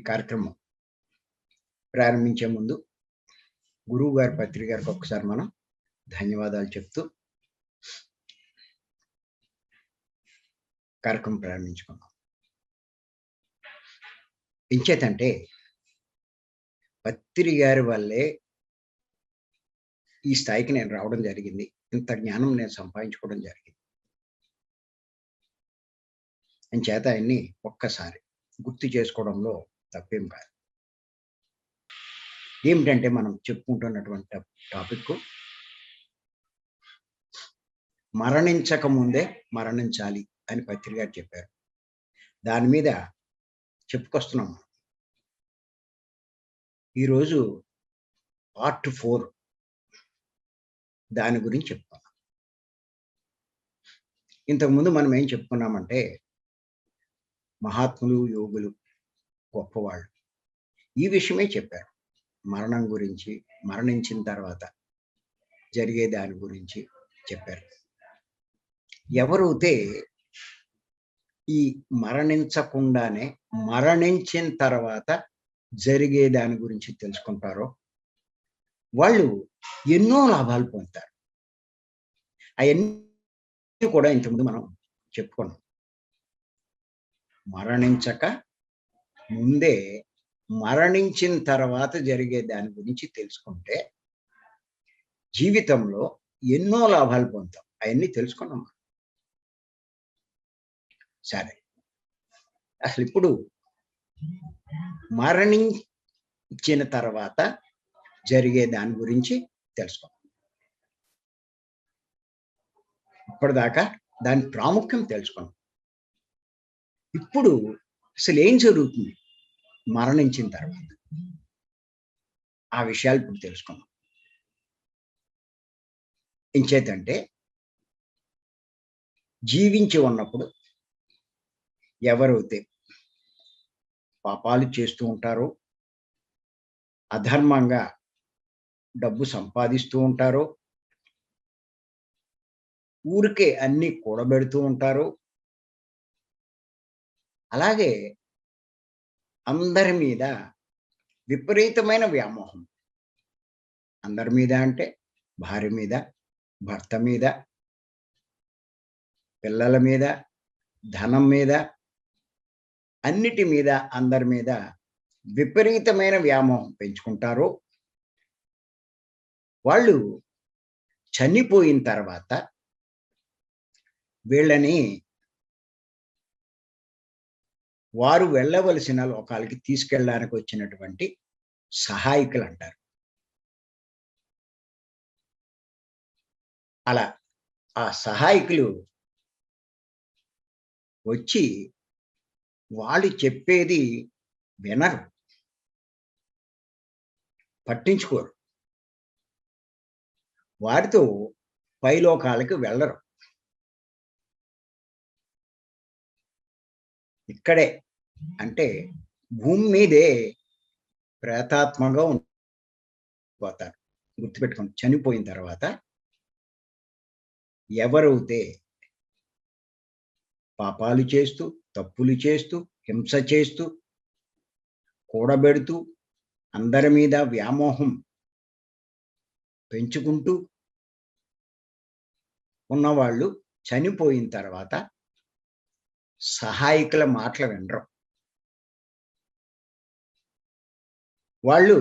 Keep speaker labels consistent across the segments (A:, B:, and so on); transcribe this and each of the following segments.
A: కార్యక్రమం ప్రారంభించే ముందు గురువుగారి పత్రిక గారికి ఒక్కసారి మనం ధన్యవాదాలు చెప్తూ కార్యక్రమం ప్రారంభించుకున్నాం. ఎంచేతంటే పత్రి గారి వల్లే ఈ స్థాయికి నేను రావడం జరిగింది. ఇంత జ్ఞానం నేను సంపాదించుకోవడం జరిగింది. అంచేత ఆయన్ని ఒక్కసారి గుర్తు చేసుకోవడంలో తప్పేం కాదు. ఏమిటంటే మనం చెప్పుకుంటున్నటువంటి టాపిక్ మరణించక ముందే మరణించాలి అని పత్రి గారు చెప్పారు. దాని మీద చెప్పుకొస్తున్నాం. ఈరోజు పార్ట్ 4 దాని గురించి చెప్పుకున్నాం. ఇంతకుముందు మనం ఏం చెప్పుకున్నామంటే మహాత్ములు, యోగులు, గొప్పవాళ్ళు ఈ విషయమే చెప్పారు. మరణం గురించి, మరణించిన తర్వాత జరిగే దాని గురించి చెప్పారు. ఎవరైతే ఈ మరణించకుండానే మరణించిన తర్వాత జరిగే దాని గురించి తెలుసుకుంటారో వాళ్ళు ఎన్నో లాభాలు పొందుతారు. అవన్నీ కూడా ఇంతకుముందు మనం చెప్పుకున్నాం. మరణించక ముందే మరణించిన తర్వాత జరిగే దాని గురించి తెలుసుకుంటే జీవితంలో ఎన్నో లాభాలు పొందుతాం. అవన్నీ తెలుసుకున్నాం. సరే, అసలు ఇప్పుడు మరణించిన తర్వాత జరిగే దాని గురించి తెలుసుకున్నాం. ఇప్పటిదాకా దాని ప్రాముఖ్యం తెలుసుకున్నాం. ఇప్పుడు అసలు ఏం జరుగుతుంది మరణించిన తర్వాత ఆ విషయాలు ఇప్పుడు తెలుసుకున్నాం. ఎంచేతంటే జీవించి ఉన్నప్పుడు ఎవరైతే పాపాలు చేస్తూ ఉంటారో, అధర్మంగా డబ్బు సంపాదిస్తూ ఉంటారో, ఊరికే అన్ని కూడబెడుతూ ఉంటారో, అలాగే అందరి మీద విపరీతమైన వ్యామోహం. అందరి మీద అంటే భార్య మీద, భర్త మీద, పిల్లల మీద, ధనం మీద, అన్నిటి మీద, అందరి మీద విపరీతమైన వ్యామోహం పెంచుకుంటారు. వాళ్ళు చనిపోయిన తర్వాత వీళ్ళని వారు వెళ్ళవలసిన లోకాలకి తీసుకెళ్ళడానికి వచ్చినటువంటి సహాయకులు అంటారు. అలా ఆ సహాయకులు వచ్చి వాళ్ళు చెప్పేది వినరు, పట్టించుకోరు, వారితో పైలోకాలకి వెళ్ళరు. ఇక్కడే అంటే భూమి మీదే ప్రేతాత్మగా పోతారు. గుర్తుపెట్టుకోండి, చనిపోయిన తర్వాత ఎవరైతే పాపాలు చేస్తూ, తప్పులు చేస్తూ, హింస చేస్తూ, కూడబెడుతూ, అందరి మీద వ్యామోహం పెంచుకుంటూ ఉన్నవాళ్ళు చనిపోయిన తర్వాత సహాయకుల మాటలు వినరు. వాళ్ళు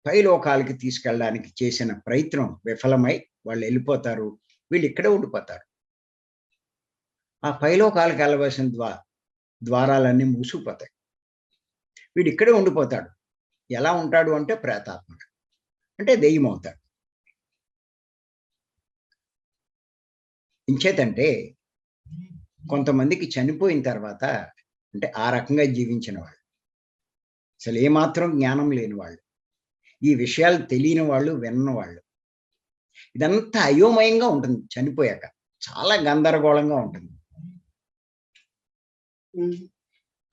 A: పైలోకాలకి తీసుకెళ్ళడానికి చేసిన ప్రయత్నం విఫలమై వాళ్ళు వెళ్ళిపోతారు. వీళ్ళు ఇక్కడే ఉండిపోతారు. ఆ పైలోకాలకి వెళ్ళవలసిన ద్వారాలన్నీ మూసుకుపోతాయి. వీడు ఇక్కడే ఉండిపోతాడు. ఎలా ఉంటాడు అంటే ప్రేతాత్మ, అంటే దెయ్యం అవుతాడు. ఇంచేతంటే కొంతమందికి చనిపోయిన తర్వాత అంటే ఆ రకంగా జీవించిన వాళ్ళు, అసలు ఏమాత్రం జ్ఞానం లేని వాళ్ళు, ఈ విషయాలు తెలియని వాళ్ళు, విన్న వాళ్ళు, ఇదంతా అయోమయంగా ఉంటుంది. చనిపోయాక చాలా గందరగోళంగా ఉంటుంది.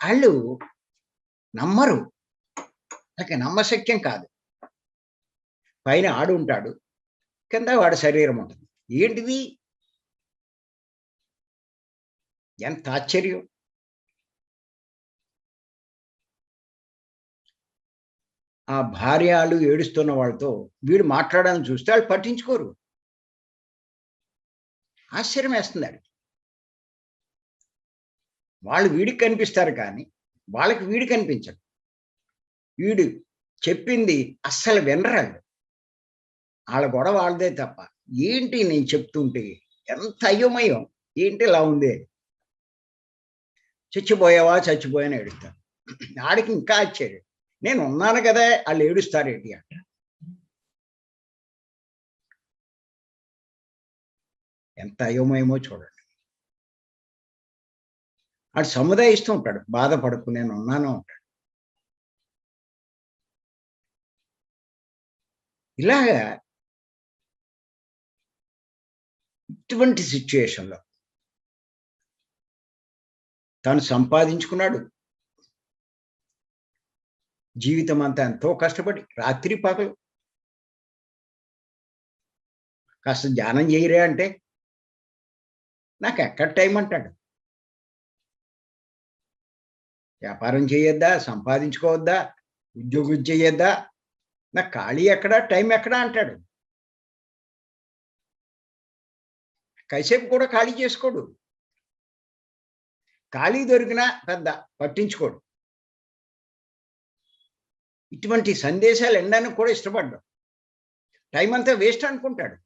A: వాళ్ళు నమ్మరు, వాళ్ళకి నమ్మశక్యం కాదు. పైన ఆడు ఉంటాడు, కింద వాడి శరీరం ఉంటుంది. ఏంటిది? ఎంత ఆశ్చర్యం! ఆ భార్యలు ఏడుస్తున్న వాళ్ళతో వీడు మాట్లాడాలని చూస్తే వాళ్ళు పట్టించుకోరు. ఆశ్చర్యం వేస్తుంది ఆడికి. వాళ్ళు వీడికి కనిపిస్తారు కానీ వాళ్ళకి వీడు కనిపించడు. వీడు చెప్పింది అస్సలు వినరాళ్ళు. వాళ్ళ గొడవ వాళ్ళదే తప్ప. ఏంటి నేను చెప్తుంటే ఎంత అయోమయం, ఏంటి ఇలా ఉంది, చచ్చిపోయావా చచ్చిపోయాని ఏడుస్తాను. ఆడికి ఇంకా ఆశ్చర్యం, నేను ఉన్నాను కదా వాళ్ళు ఏడుస్తారేంటి అంట. ఎంత అయోమయమో చూడండి. వాడు సముదాయిస్తూ ఉంటాడు, బాధపడకు నేను ఉన్నాను అంటాడు. ఇలాగా ఇటువంటి సిచ్యుయేషన్లో తాను సంపాదించుకున్నాడు, జీవితం అంతా ఎంతో కష్టపడి రాత్రి పగలు. కాస్త ధ్యానం చేయరే అంటే నాకు ఎక్కడ టైం అంటాడు. వ్యాపారం చేయొద్దా, సంపాదించుకోవద్దా, ఉద్యోగం చేయొద్దా, నాకు ఖాళీ ఎక్కడా, టైం ఎక్కడా అంటాడు. కాసేపు కూడా ఖాళీ చేసుకోడు. ఖాళీ దొరికినా పెద్ద పట్టించుకోడు. ఇటువంటి సందేశాలు వినడానికి కూడా ఇష్టపడ్డాడు. టైం అంతా వేస్ట్ అనుకుంటాడు.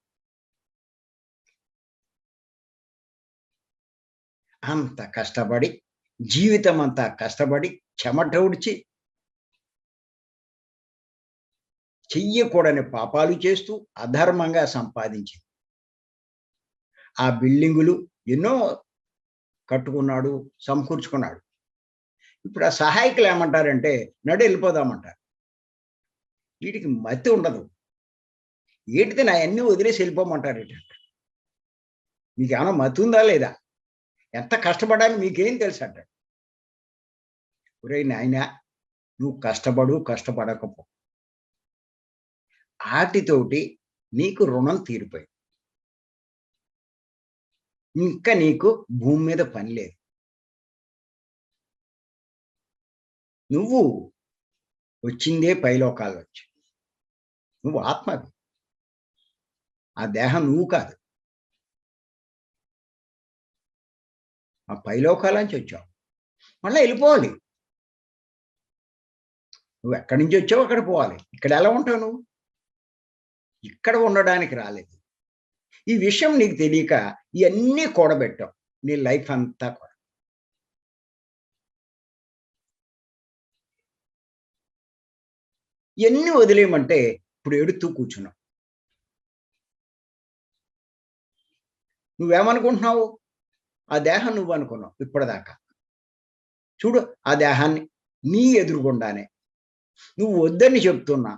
A: అంత కష్టపడి, జీవితం అంతా కష్టపడి చెమట ఉడిచి చెయ్యకూడని పాపాలు చేస్తూ అధర్మంగా సంపాదించి ఆ బిల్డింగులు ఎన్నో కట్టుకున్నాడు, సమకూర్చుకున్నాడు. ఇప్పుడు ఆ సహాయకులు ఏమంటారంటే నడు వెళ్ళిపోదామంటారు. వీటికి మతి ఉండదు. ఏంటిది నా అన్నీ వదిలేసి వెళ్ళిపోమంటారు ఏంటంటే, మీకు ఏమైనా మతి ఉందా లేదా, ఎంత కష్టపడాలి మీకేం తెలుసు అంటాడు. ఒరే నాయన, నువ్వు కష్టపడకపో, ఆటితోటి నీకు రుణం తీరిపోయింది. ఇంకా నీకు భూమి మీద పని లేదు. నువ్వు వచ్చిందే పైలోకాలు వచ్చి, నువ్వు ఆత్మవి, ఆ దేహం నువ్వు కాదు. ఆ పైలోకాలని వచ్చావు, మళ్ళీ వెళ్ళిపోవాలి. నువ్వు ఎక్కడి నుంచి వచ్చావు అక్కడ పోవాలి. ఇక్కడ ఎలా ఉంటావు నువ్వు? ఇక్కడ ఉండడానికి రాలేదు. ఈ విషయం నీకు తెలియక ఇవన్నీ కూడబెట్టావు నీ లైఫ్ అంతా కూడా. ఇవన్నీ వదిలేయమంటే ఇప్పుడు ఎడుతూ కూర్చున్నావు. నువ్వేమనుకుంటున్నావు? ఆ దేహం నువ్వు అనుకున్నావు ఇప్పటిదాకా. చూడు, ఆ దేహాన్ని నీ ఎదురుగుండానే నువ్వు వద్దని చెప్తున్నా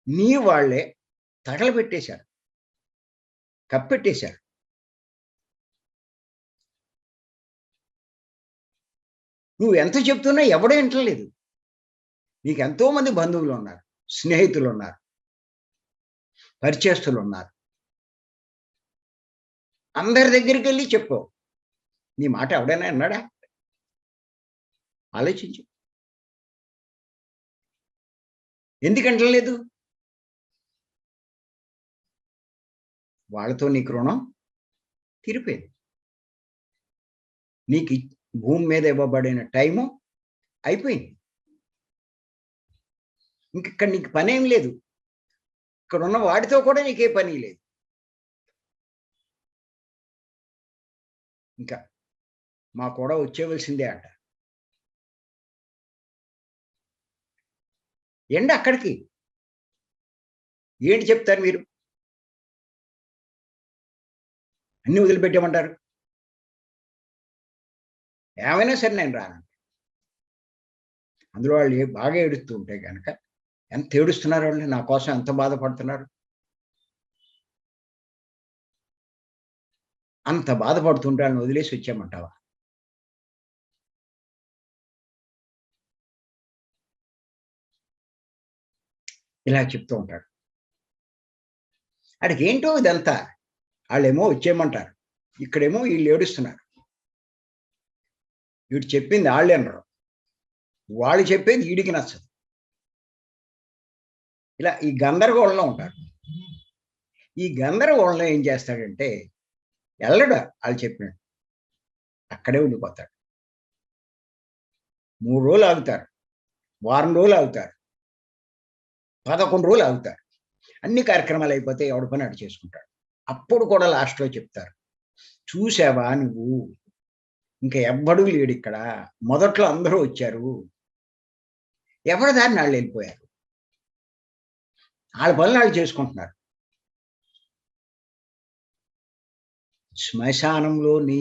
A: నీ వాళ్ళే తగలబెట్టేశారు, కప్పెట్టేశారు. నువ్వు ఎంత చెప్తున్నా ఎవడో వింటలేదు. నీకు ఎంతో మంది బంధువులు ఉన్నారు, స్నేహితులు ఉన్నారు, పరిచయస్తులు ఉన్నారు. అందరి దగ్గరికి వెళ్ళి చెప్పు. నీ మాట ఎవడైనా అన్నాడా? ఆలోచించు. ఎందుకంటలేదు? వాళ్ళతో నీకు రుణం తీరిపోయింది. నీకు భూమి మీద ఇవ్వబడిన టైము అయిపోయింది. ఇక్కడ నీకు పనేం లేదు. ఇక్కడ ఉన్న వాడితో కూడా నీకే పని లేదు. ఇంకా మా కూడా వచ్చేవలసిందే అంట. ఎండి అక్కడికి. ఏంటి చెప్తారు మీరు? అన్ని వదిలిపెట్టేమంటారు. ఏమైనా సరే నేను రాను. అందులో వాళ్ళు బాగా ఏడుస్తూ ఉంటే కనుక ఎంత ఏడుస్తున్నారు వాళ్ళు, నా కోసం ఎంత బాధపడుతున్నారు. అంత బాధపడుతుంటే వాళ్ళని వదిలేసి వచ్చామంటావా? ఇలా చెప్తూ ఉంటాడు. వాడికి ఏంటో ఇదంతా. వాళ్ళేమో వచ్చేయమంటారు, ఇక్కడేమో వీళ్ళు ఏడుస్తున్నారు. వీడు చెప్పింది వాళ్ళు వినరు. వాళ్ళు చెప్పేది ఈడికి నచ్చదు. ఇలా ఈ గందరగోళంలో ఉంటారు. ఈ గందరగోళంలో ఏం చేస్తాడంటే ఎళ్ళడు ఆళ్ళు చెప్పినట్టు. అక్కడే ఉండిపోతాడు. 3 రోజులు ఆగుతారు. వారం రోజులు ఆగుతారు. 11 రోజులు ఆగుతారు. అన్ని కార్యక్రమాలు అయిపోతే ఎవడి పని ఆడు చేసుకుంటాడు. అప్పుడు కూడా లాస్ట్‌లో చెప్తారు. చూసావా నువ్వు? ఇంక ఎవ్వడు లేడిక్కడ. మొదట్లో అందరూ వచ్చారు. ఎవరి దారిన ఆళ్ళెళ్ళిపోయారు. ఆళ్ళ పనులు ఆళ్ళు చేసుకుంటున్నారు. శ్మశానంలో నీ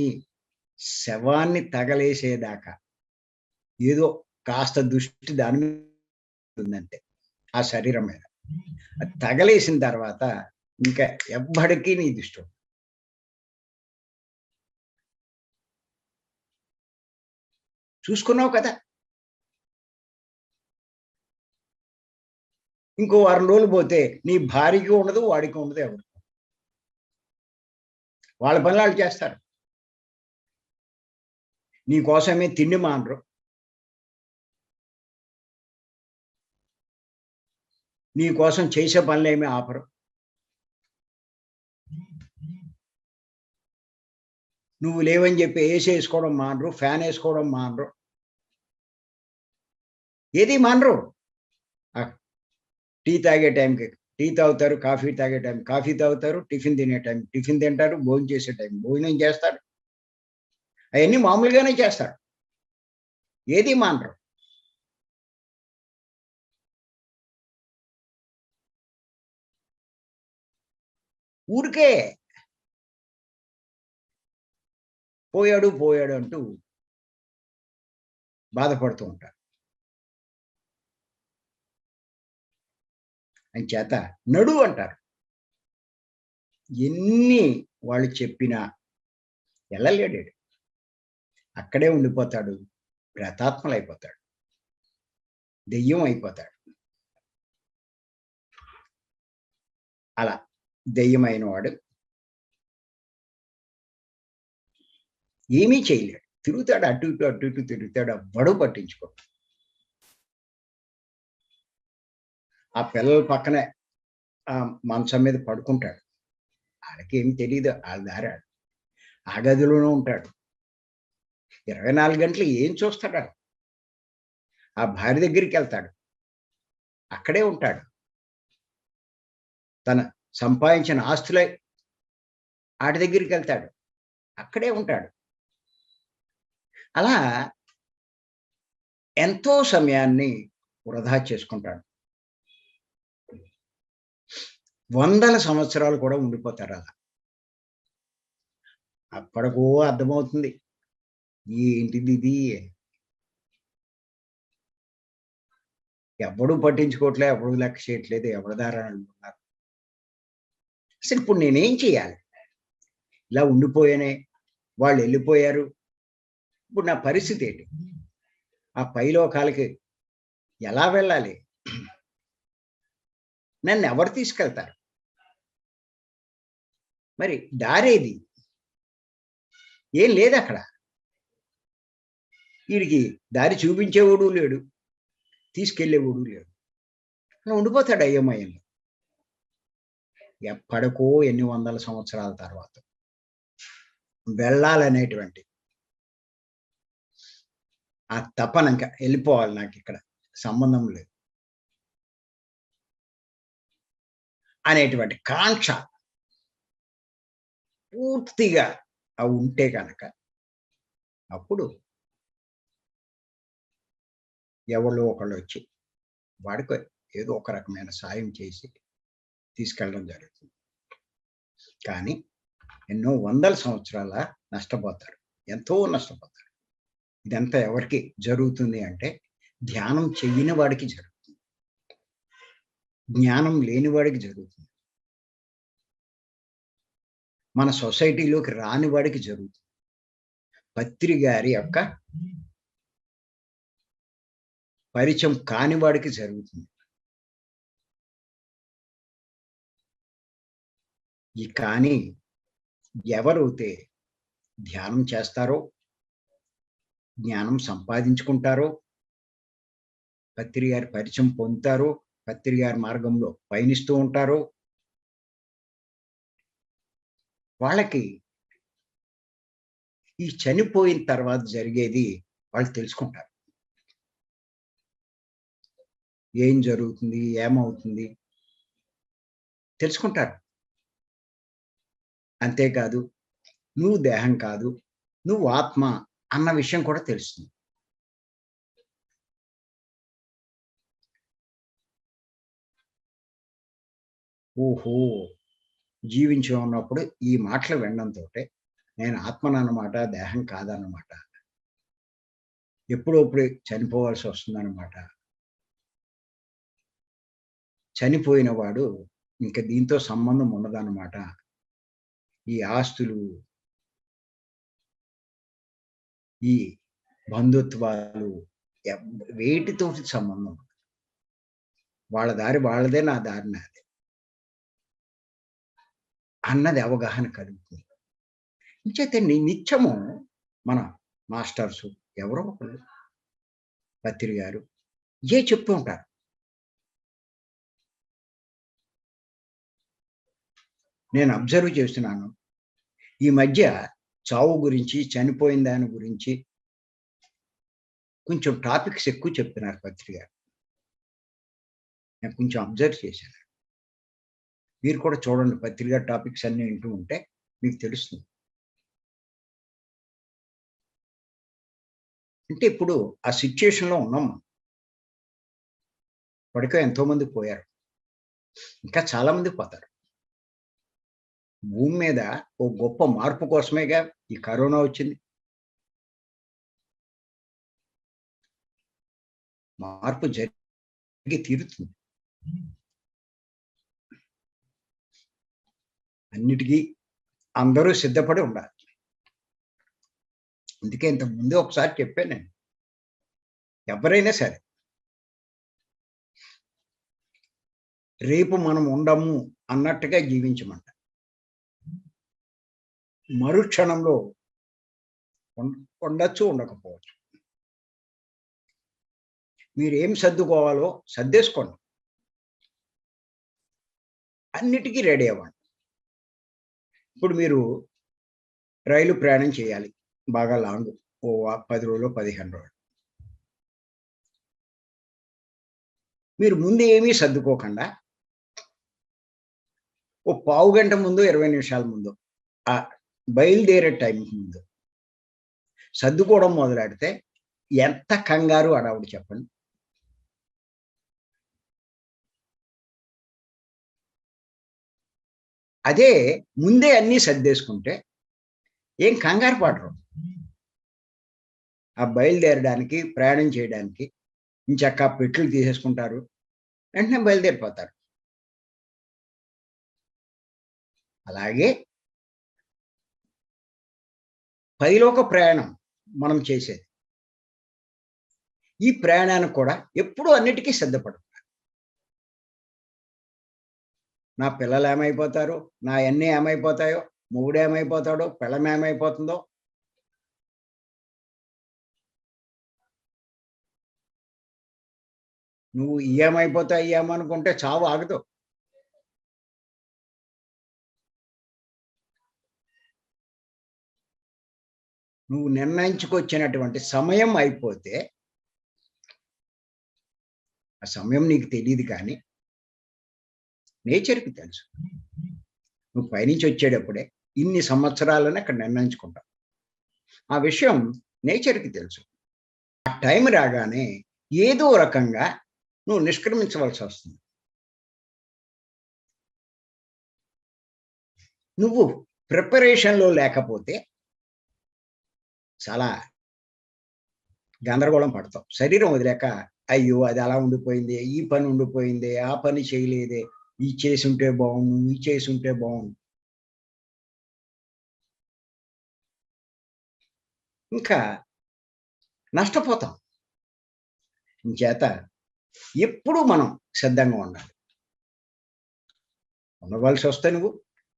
A: శవాన్ని తగలేసేదాకా ఏదో కాస్త దృష్టి దాని మీద ఉందంతే. ఆ శరీరం మీద. అది తగలేసిన తర్వాత ఇంకా ఎవ్వడికి నీ దృష్టి ఉండదు. చూసుకున్నావు కదా! ఇంకో వారం రోజులు పోతే నీ భార్యకి ఉండదు, వాడికి ఉండదు ఎవరికి. వాళ్ళ పనులు ఆళ్ళు చేస్తారు. నీ కోసమే తిండి మానరు. నీ కోసం చేసే పనులేమి ఆపరు. నువ్వు లేవని చెప్పి ఏసీ ఏసుకోవడం మానరు. ఫ్యాన్ ఏసుకోవడం మానరు. ఏది మానరు. ఆ టీ తాగే టైంకి టీ తాగుతారు. కాఫీ తాగే టైం కాఫీ తాగుతారు. టిఫిన్ తినే టైం టిఫిన్ తింటారు. భోజనం చేసే టైం భోజనం చేస్తారు. అయన్నీ మామూలుగానే చేస్తారు. ఏది మానరు. ఊరికే పోయాడు, పోయాడు అంటూ బాధపడుతూ ఉంటారు. అంచేత నడు అంటారు. ఎన్ని వాళ్ళు చెప్పినా ఎళ్ళలేడాడు. అక్కడే ఉండిపోతాడు. ప్రేతాత్మలయిపోతాడు. దెయ్యం అయిపోతాడు. అలా దెయ్యమైన వాడు ఏమీ చేయలేడు. తిరుగుతాడు అటు ఇటు, అటు ఇటు తిరుగుతాడు. ఎవ్వడూ పట్టించుకోడు. ఆ పిల్లల పక్కనే మంచం మీద పడుకుంటాడు. ఆళ్ళకేమి తెలీదు. ఆళ్ళ దారి ఆళ్ళు. ఆ గదిలోనే ఉంటాడు. 24 గంటలు ఏం చూస్తాడాడు? ఆ భార్య దగ్గరికెళ్తాడు. అక్కడే ఉంటాడు. తన సంపాదించిన ఆస్తులై ఆటి దగ్గరికెళ్తాడు. అక్కడే ఉంటాడు. అలా ఎంతో సమయాన్ని వృధా చేసుకుంటాడు. వందల సంవత్సరాలు కూడా ఉండిపోతారు అలా. అప్పటికో అర్థమవుతుంది. ఏంటిదిది? ఎవ్వడు పట్టించుకోవట్లే, ఎవడు లెక్క చేయట్లేదు, ఎవడి దారి అనుకున్నారు. అసలు ఇప్పుడు నేనేం చేయాలి? ఇలా ఉండిపోయానే, వాళ్ళెళ్ళిపోయారు. ఇప్పుడు నా పరిస్థితి ఏంటి? ఆ పైలోకాలకి ఎలా వెళ్ళాలి? నన్నెవరు తీసుకెళ్తారు? మరి దారేది? ఏం లేదక్కడ. ఈడికి దారి చూపించేవాడు లేడు. తీసుకెళ్ళేవాడు లేడు. అలా ఉండిపోతాడు అయోమయంలో. ఎప్పటికో ఎన్ని వందల సంవత్సరాల తర్వాత వెళ్ళాలనేటువంటి ఆ తపన ఇంకా వెళ్ళిపోవాలి నాకిక్కడ సంబంధం లేదు అనేటువంటి కాంక్ష పూర్తిగా ఉంటే గనక అప్పుడు ఎవళ్ళో ఒకళ్ళు వచ్చి వాడికి ఏదో ఒక రకమైన సాయం చేసి తీసుకెళ్ళడం జరుగుతుంది. కానీ ఎన్నో వందల సంవత్సరాల నష్టపోతారు. ఎంతో నష్టపోతారు. ఇదంతా ఎవరికి జరుగుతుంది అంటే ధ్యానం చెయ్యని వాడికి జరుగుతుంది. జ్ఞానం లేని వాడికి జరుగుతుంది. మన సొసైటీలోకి రాని వాడికి జరుగుతుంది. పత్రి గారి యొక్క పరిచయం కాని వాడికి జరుగుతుంది. కానీ ఎవరైతే ధ్యానం చేస్తారో, జ్ఞానం సంపాదించుకుంటారో, పత్రి గారి పరిచయం పొందుతారు. పత్రి గారి మార్గంలో పయనిస్తూ ఉంటారు. వాళ్ళకి ఈ చనిపోయిన తర్వాత జరిగేది వాళ్ళు తెలుసుకుంటారు. ఏం జరుగుతుంది? ఏమవుతుంది? తెలుసుకుంటారు. అంతేకాదు, నువ్వు దేహం కాదు, నువ్వు ఆత్మ అన్న విషయం కూడా తెలుస్తుంది. ఓహో! జీవించి ఉన్నప్పుడు ఈ మాటలు వినడంతోటే నేను ఆత్మనన్నమాట, దేహం కాదన్నమాట. ఎప్పుడప్పుడు చనిపోవాల్సి వస్తుందన్నమాట. చనిపోయిన వాడు ఇంక దీంతో సంబంధం ఉండదన్నమాట. ఈ ఆస్తులు, ఈ బంధుత్వాలు వేటితోటి సంబంధం ఉండదు. వాళ్ళ దారి వాళ్ళదే, నా దారి నాదే అన్నది అవగాహన కలుగుతుంది. ఇంచేత నిత్యము మన మాస్టర్సు ఎవరో ఒకళ్ళు పత్రి గారు చెప్తూ ఉంటారు. నేను అబ్జర్వ్ చేస్తున్నాను. ఈ మధ్య చావు గురించి, చనిపోయిన దాని గురించి కొంచెం టాపిక్స్ ఎక్కువ చెప్తున్నారు పత్రి గారు. నేను కొంచెం అబ్జర్వ్ చేశాను. మీరు కూడా చూడండి, పత్రి గారి టాపిక్స్ అన్నీ వింటూ ఉంటే మీకు తెలుస్తుంది. అంటే ఇప్పుడు ఆ సిట్యుయేషన్‌లో ఉన్నాం మనం. ఇప్పటికే ఎంతోమంది పోయారు. ఇంకా చాలా మంది పోతారు. భూమి మీద ఓ గొప్ప మార్పు కోసమేగా ఈ కరోనా వచ్చింది. మార్పు జరిగి తీరుతుంది. అన్నిటికీ అందరూ సిద్ధపడి ఉండాలి. అందుకే ఇంతకు ముందే ఒకసారి చెప్పాను నేను. ఎవరైనా సరే, రేపు మనం ఉండము అన్నట్టుగా జీవించమంట. మరుక్షణంలో ఉండొచ్చు, ఉండకపోవచ్చు. మీరేం సర్దుకోవాలో సర్దేసుకోండి. అన్నిటికీ రెడీ అవ్వండి. ఇప్పుడు మీరు రైలు ప్రయాణం చేయాలి. బాగా లాంగ్. ఓ 10 రోజులో, 15 రోజులు. మీరు ముందు ఏమీ సర్దుకోకుండా ఓ పావుగంట ముందు, 20 నిమిషాల ముందు, బయలుదేరే టైంకి ముందు సర్దుకోవడం మొదలెడితే ఎంత కంగారు హడావుడి చెప్పండి. అదే ముందే అన్నీ సర్దేసుకుంటే ఏం కంగారు పడరు. ఆ బయలుదేరడానికి, ప్రయాణం చేయడానికి ఇంచక్కా పెట్లు తీసేసుకుంటారు. వెంటనే బయలుదేరిపోతారు. అలాగే పైలోక ప్రయాణం మనం చేసేది. ఈ ప్రయాణానికి కూడా ఎప్పుడూ అన్నిటికీ సిద్ధపడు. నా పిల్లలు ఏమైపోతారు? నాయన్నీ ఏమైపోతాయో? మొగుడేమైపోతాడో? పెళ్ళాం ఏమైపోతుందో? నువ్వు ఇయేమైపోతాయి, ఇయేమనుకుంటే చావు ఆగదు. నువ్వు నిర్ణయించుకొచ్చినటువంటి సమయం అయిపోతే, ఆ సమయం నీకు తెలీదు కానీ నేచర్‌కి తెలుసు. నువ్వు పైనుంచి వచ్చేటప్పుడే ఇన్ని సంవత్సరాలని అక్కడ నిర్ణయించుకుంటావు. ఆ విషయం నేచర్‌కి తెలుసు. ఆ టైం రాగానే ఏదో రకంగా నువ్వు నిష్క్రమించవలసొస్తుంది. నువ్వు ప్రిపరేషన్‌లో లేకపోతే చాలా గందరగోళం పడతావు. శరీరం వదిలాక అయ్యో! అది అలా ఉండిపోయిందే, ఈ పని ఉండిపోయిందే, ఆ పని చేయలేదే, ఇది చేసుంటే బావుండు, ఇది చేసుంటే బావుండు. ఇంకా నష్టపోతాం. ఇంచేత ఎప్పుడూ మనం సిద్ధంగా ఉండాలి. ఉండవలసొస్తే నువ్వు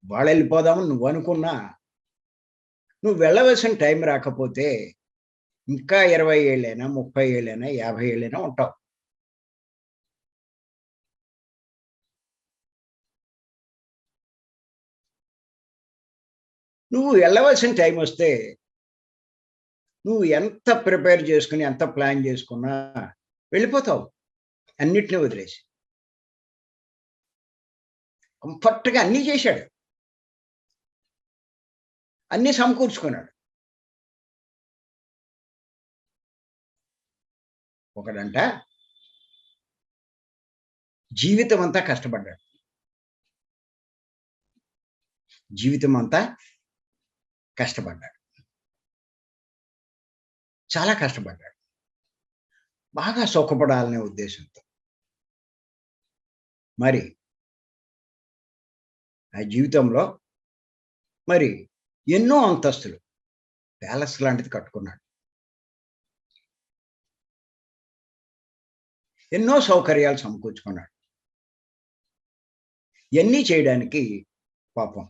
A: ఇవాళెళ్ళిపోదామని నువ్వనుకున్నా, నువ్వు వెళ్ళవలసిన టైం రాకపోతే ఇంకా 20 ఏళ్ళైనా, 30 ఏళ్ళైనా, 50 ఏళ్ళైనా ఉంటావు. నువ్వు వెళ్ళవలసిన టైం వస్తే నువ్వు ఎంత ప్రిపేర్ చేసుకుని, ఎంత ప్లాన్ చేసుకున్నా వెళ్ళిపోతావు. అన్నిటిని వదిలేసి. కంఫర్ట్‌గా అన్నీ చేశాడు. అన్నీ సమకూర్చుకున్నాడు. ఒకడంట జీవితం అంతా కష్టపడ్డాడు. జీవితం అంతా కష్టపడ్డాడు. చాలా కష్టపడ్డాడు. బాగా సుఖపడాలనే ఉద్దేశంతో. మరి ఆ జీవితంలో మరి ఎన్నో అంతస్తులు ప్యాలెస్ లాంటిది కట్టుకున్నాడు. ఎన్నో సౌకర్యాలు సమకూర్చుకున్నాడు. ఇయన్నీ చేయడానికి పాపం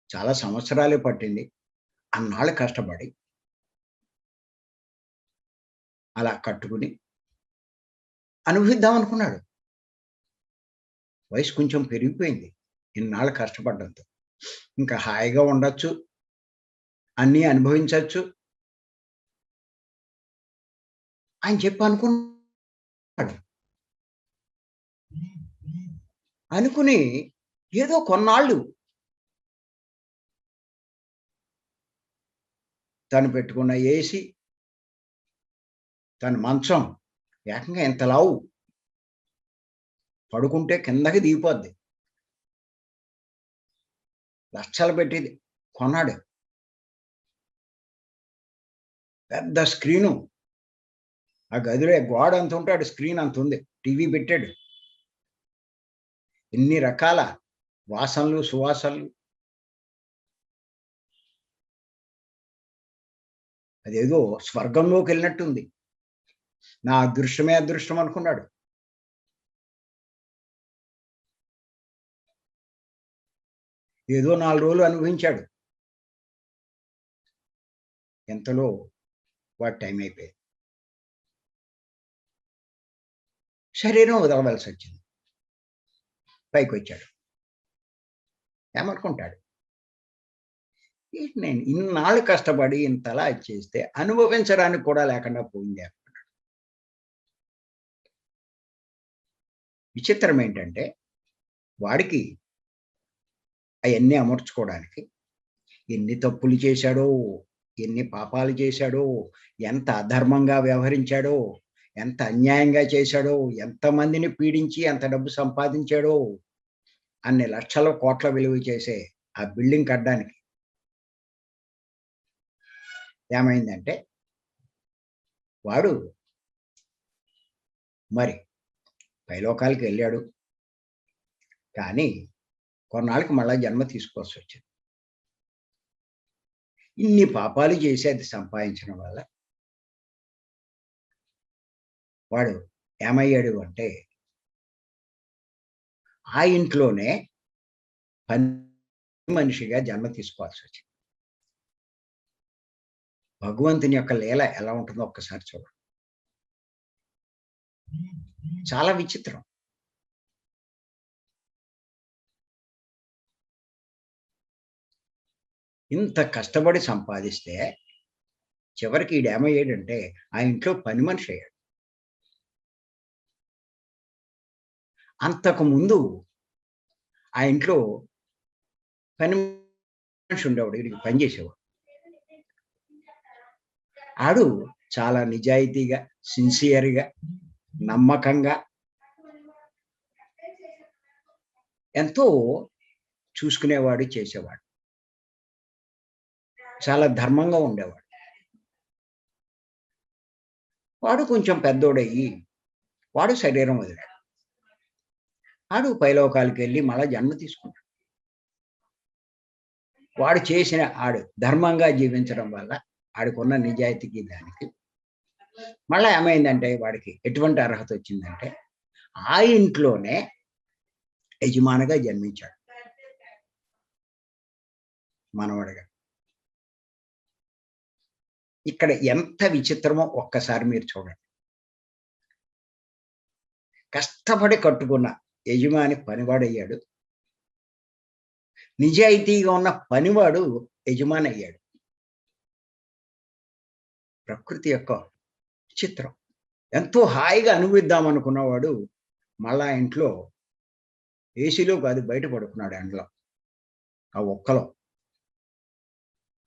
A: చాలా సంవత్సరాలే పట్టింది. అన్నాళ్ళు కష్టపడి అలా కట్టుకుని అనుభవిద్దాం అనుకున్నాడు. వయసు కొంచెం పెరిగిపోయింది. ఇన్నాళ్ళు కష్టపడ్డంతో. ఇంకా హాయిగా ఉండొచ్చు. అన్నీ అనుభవించొచ్చు అని చెప్పి అనుకున్నాడు. అనుకుని ఏదో కొన్నాళ్ళు తను పెట్టుకున్న ఏసీ, తన మంచం ఏకంగా ఇంత లావు. పడుకుంటే కిందకి దిగిపోద్ది. లక్షలు పెట్టి కొన్నాడు. పెద్ద స్క్రీను. ఆ గదిలో గోడ అంత ఉంటాడు, స్క్రీన్ అంత ఉంది. టీవీ పెట్టాడు. ఎన్ని రకాల వాసనలు, సువాసనలు. అదేదో స్వర్గంలోకి వెళ్ళినట్టుంది. నా అదృష్టమే అదృష్టం అనుకున్నాడు. ఏదో 4 రోజులు అనుభవించాడు. ఎంతలో వాడి టైం అయిపోయింది. శరీరం వదలవలసొచ్చింది. పైకొచ్చాడు. ఏమనుకుంటాడు? నేను ఇన్నాళ్ళు కష్టపడి ఇంతలా చేస్తే అనుభవించడానికి కూడా లేకుండా పోయింది అనుకున్నాడు. విచిత్రం ఏంటంటే వాడికి అయన్నీ అమర్చుకోవడానికి ఎన్ని తప్పులు చేశాడో, ఎన్ని పాపాలు చేశాడో, ఎంత అధర్మంగా వ్యవహరించాడో, ఎంత అన్యాయంగా చేశాడో, ఎంతమందిని పీడించి ఎంత డబ్బు సంపాదించాడో, అన్ని లక్షల కోట్ల విలువ చేసే ఆ బిల్డింగ్ కట్టడానికి ఏమైందంటే వాడు మరి పైలోకాలకి వెళ్ళాడు. కానీ కొన్నాళ్ళకి మళ్ళా జన్మ తీసుకోవాల్సొచ్చింది. ఇన్ని పాపాలు చేసి అది సంపాదించడం వల్ల వాడు ఏమయ్యాడు అంటే ఆ ఇంట్లోనే పని మనిషిగా జన్మ తీసుకోవాల్సొచ్చింది. భగవంతుని యొక్క లీల ఎలా ఉంటుందో ఒక్కసారి చూడండి. చాలా విచిత్రం. ఇంత కష్టపడి సంపాదిస్తే చివరికి ఈడేమయ్యాడంటే ఆ ఇంట్లో పని మనిషి అయ్యాడు. అంతకుముందు ఆ ఇంట్లో పని మనిషి ఉండేవాడు. ఈడికి పని చేసేవాడు. ఆడు చాలా నిజాయితీగా, సిన్సియర్‌గా, నమ్మకంగా ఎంతో చూసుకునేవాడు, చేసేవాడు. చాలా ధర్మంగా ఉండేవాడు. వాడు కొంచెం పెద్దోడయ్యి, వాడు శరీరం వదిలాడు. ఆడు పైలోకాలకెళ్ళి మళ్ళా జన్మ తీసుకున్నాడు. వాడు చేసిన ధర్మంగా జీవించడం వల్ల ఆడికున్న నిజాయితీకి దానికి మళ్ళా ఏమైందంటే వాడికి ఎటువంటి అర్హత వచ్చిందంటే ఆ ఇంట్లోనే యజమానిగా జన్మించాడు. మనవడిగా. ఇక్కడ ఎంత విచిత్రమో ఒక్కసారి మీరు చూడండి. కష్టపడి కట్టుకున్న యజమాని పనివాడయ్యాడు. నిజాయితీగా ఉన్న పనివాడు యజమాని అయ్యాడు. ప్రకృతి యొక్క చిత్రం. ఎంతో హాయిగా అనుభవిద్దాం అనుకున్నవాడు మళ్ళా ఇంట్లో ఏసీలో కాదు బయట పడుకున్నాడు ఎండలో. ఆ ఒక్కలో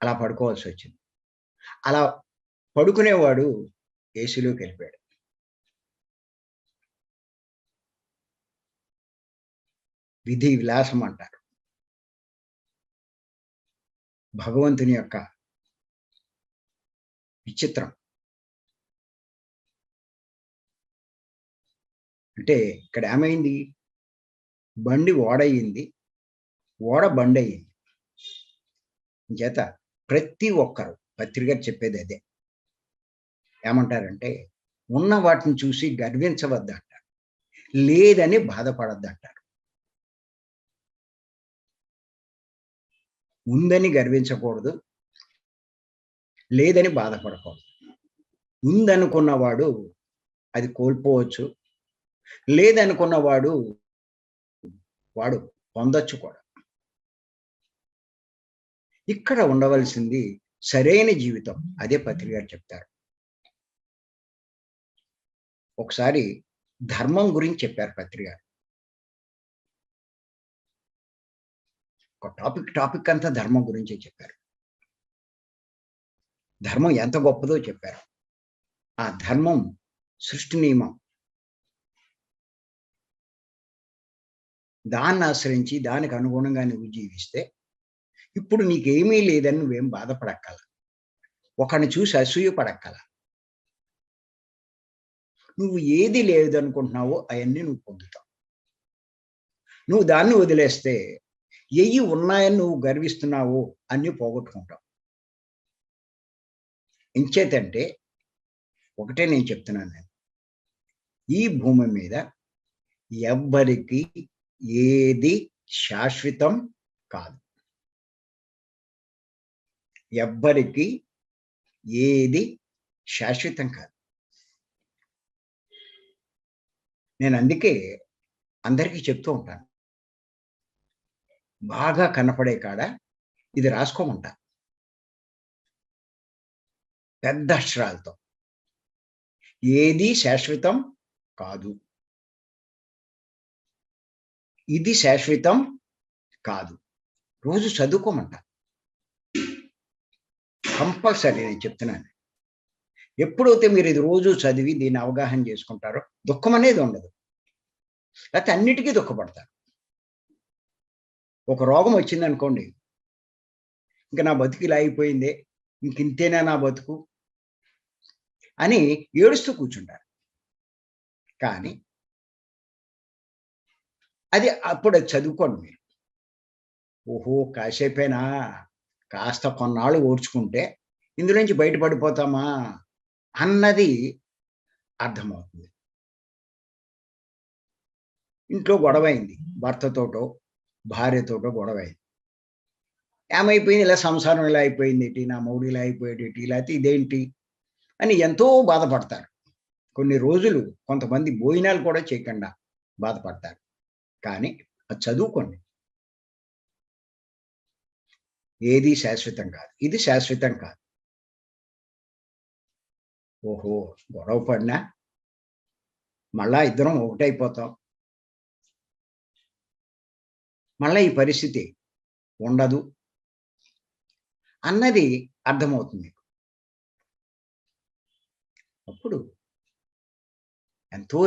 A: అలా పడుకోవాల్సొచ్చింది. అలా పడుకునేవాడు ఏసీలోకెళ్ళిపోయాడు. విధి విలాసం అంటారు. భగవంతుని యొక్క విచిత్రం. అంటే ఇక్కడ ఏమైంది? బండి ఓడయింది. ఓడ బండయింది. చేత ప్రతి ఒక్కరు పత్రిక చెప్పేది అదే. ఏమంటారంటే ఉన్న వాటిని చూసి గర్వించవద్దంటారు. లేదని బాధపడొద్దంటారు. ఉందని గర్వించకూడదు. లేదని బాధపడకూడదు. ఉందనుకున్నవాడు అది కోల్పోవచ్చు. లేదనుకున్నవాడు వాడు పొందొచ్చు కూడా. ఇక్కడ ఉండవలసింది సరైన జీవితం. అదే పత్రిక గారు చెప్తారు. ఒకసారి ధర్మం గురించి చెప్పారు పత్రిక గారు. ఒక టాపిక్ అంతా ధర్మం గురించే చెప్పారు. ధర్మం ఎంత గొప్పదో చెప్పారు. ఆ ధర్మం సృష్టి నియమం. దాన్ని ఆశ్రయించి దానికి అనుగుణంగా నువ్వు జీవిస్తే ఇప్పుడు నీకేమీ లేదని నువ్వేం బాధపడక్కల. ఒకరిని చూసి అసూయ పడక్కల. నువ్వు ఏది లేదనుకుంటున్నావో అవన్నీ నువ్వు పొందుతావు. నువ్వు దాన్ని వదిలేస్తే ఎయ్యి ఉన్నాయని నువ్వు గర్విస్తున్నావో అన్నీ పోగొట్టుకుంటావు. ఎంచేతంటే ఒకటే నేను చెప్తున్నాను. నేను ఈ భూమి మీద ఎవ్వరికి ఏది శాశ్వతం కాదు. ఎవ్వరికి ఏది శాశ్వతం కాదు. నేను అందుకే అందరికీ చెప్తూ ఉంటాను. బాగా కనపడే కాడ ఇది రాసుకోమంటా పెద్ద అక్షరాలతో. ఏది శాశ్వతం కాదు. ఇది శాశ్వతం కాదు. రోజు చదువుకోమంట. కంపల్సరీ నేను చెప్తున్నాను. ఎప్పుడైతే మీరు ఇది రోజు చదివి దీన్ని అవగాహన చేసుకుంటారో దుఃఖం అనేది ఉండదు. లేకపోతే అన్నిటికీ దుఃఖపడతారు. ఒక రోగం వచ్చిందనుకోండి, ఇంకా నా బతుకు ఇలా అయిపోయిందే, ఇంకింతేనా నా బతుకు అని ఏడుస్తూ కూర్చుంటారు. కానీ అది అప్పుడు చదువుకోండి మీరు. ఓహో! కాసేపేనా, కాస్త కొన్నాళ్ళు ఓర్చుకుంటే ఇందులోంచి బయటపడిపోతామా అన్నది అర్థమవుతుంది. ఇంట్లో గొడవైంది. భర్తతోటో, భార్యతోటో గొడవైంది. ఏమైపోయింది? ఇలా సంసారం ఇలా అయిపోయిందేటి, నా మొగుడు ఇలా అయిపోయాడేటి, లేకపోతే ఇదేంటి అని ఎంతో బాధపడతారు. కొన్ని రోజులు కొంతమంది భోజనాలు కూడా చేయకుండా బాధపడతారు. కానీ అది చదువుకోండి. ఏది శాశ్వతం కాదు. ఇది శాశ్వతం కాదు. ఓహో! గొడవ పడినా మళ్ళా ఇద్దరం ఒకటైపోతాం. మళ్ళా ఈ పరిస్థితి ఉండదు అన్నది అర్థమవుతుంది మీకు. అప్పుడు ఎంతో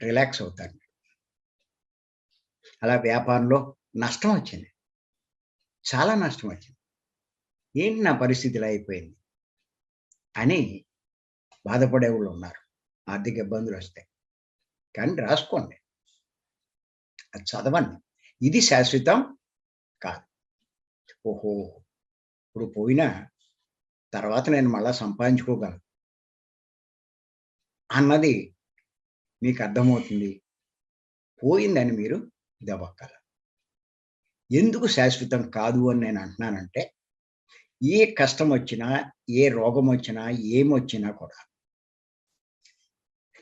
A: రిలాక్స్ అవుతారు. అలా వ్యాపారంలో నష్టం వచ్చింది. చాలా నష్టం వచ్చింది. ఏంటి నా పరిస్థితి ఇలా అయిపోయింది అని బాధపడేవాళ్ళు ఉన్నారు. ఆర్థిక ఇబ్బందులు వస్తాయి. కానీ రాసుకోండి. అది చదవండి. ఇది శాశ్వతం కాదు. ఓహో! ఇప్పుడు పోయినా తర్వాత నేను మళ్ళా సంపాదించుకోగలను అన్నది మీకు అర్థమవుతుంది. పోయిందని మీరు దబక్కల. ఎందుకు శాశ్వతం కాదు అని నేను అంటున్నానంటే, ఏ కష్టం వచ్చినా, ఏ రోగం వచ్చినా, ఏమొచ్చినా కూడా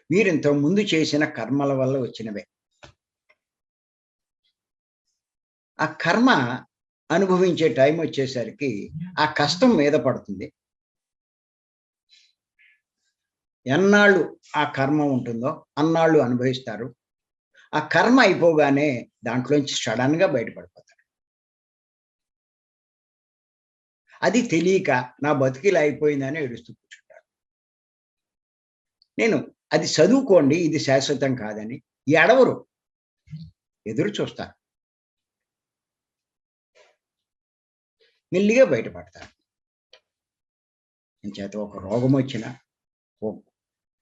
A: మీరు ఇంతకు ముందు చేసిన కర్మల వల్ల వచ్చినవే. ఆ కర్మ అనుభవించే టైం వచ్చేసరికి ఆ కష్టం మీద పడుతుంది. ఎన్నాళ్ళు ఆ కర్మ ఉంటుందో అన్నాళ్ళు అనుభవిస్తారు. ఆ కర్మ అయిపోగానే దాంట్లోంచి సడన్‌గా బయటపడిపోతారు. అది తెలియక నా బతుకిలా అయిపోయిందని ఏడుస్తూ కూర్చుంటారు. నేను అది చదువుకోండి ఇది శాశ్వతం కాదని ఎడవరు. ఎదురు చూస్తారు. మెల్లిగా బయటపడతారు. ఇంచేత ఒక రోగం వచ్చినా,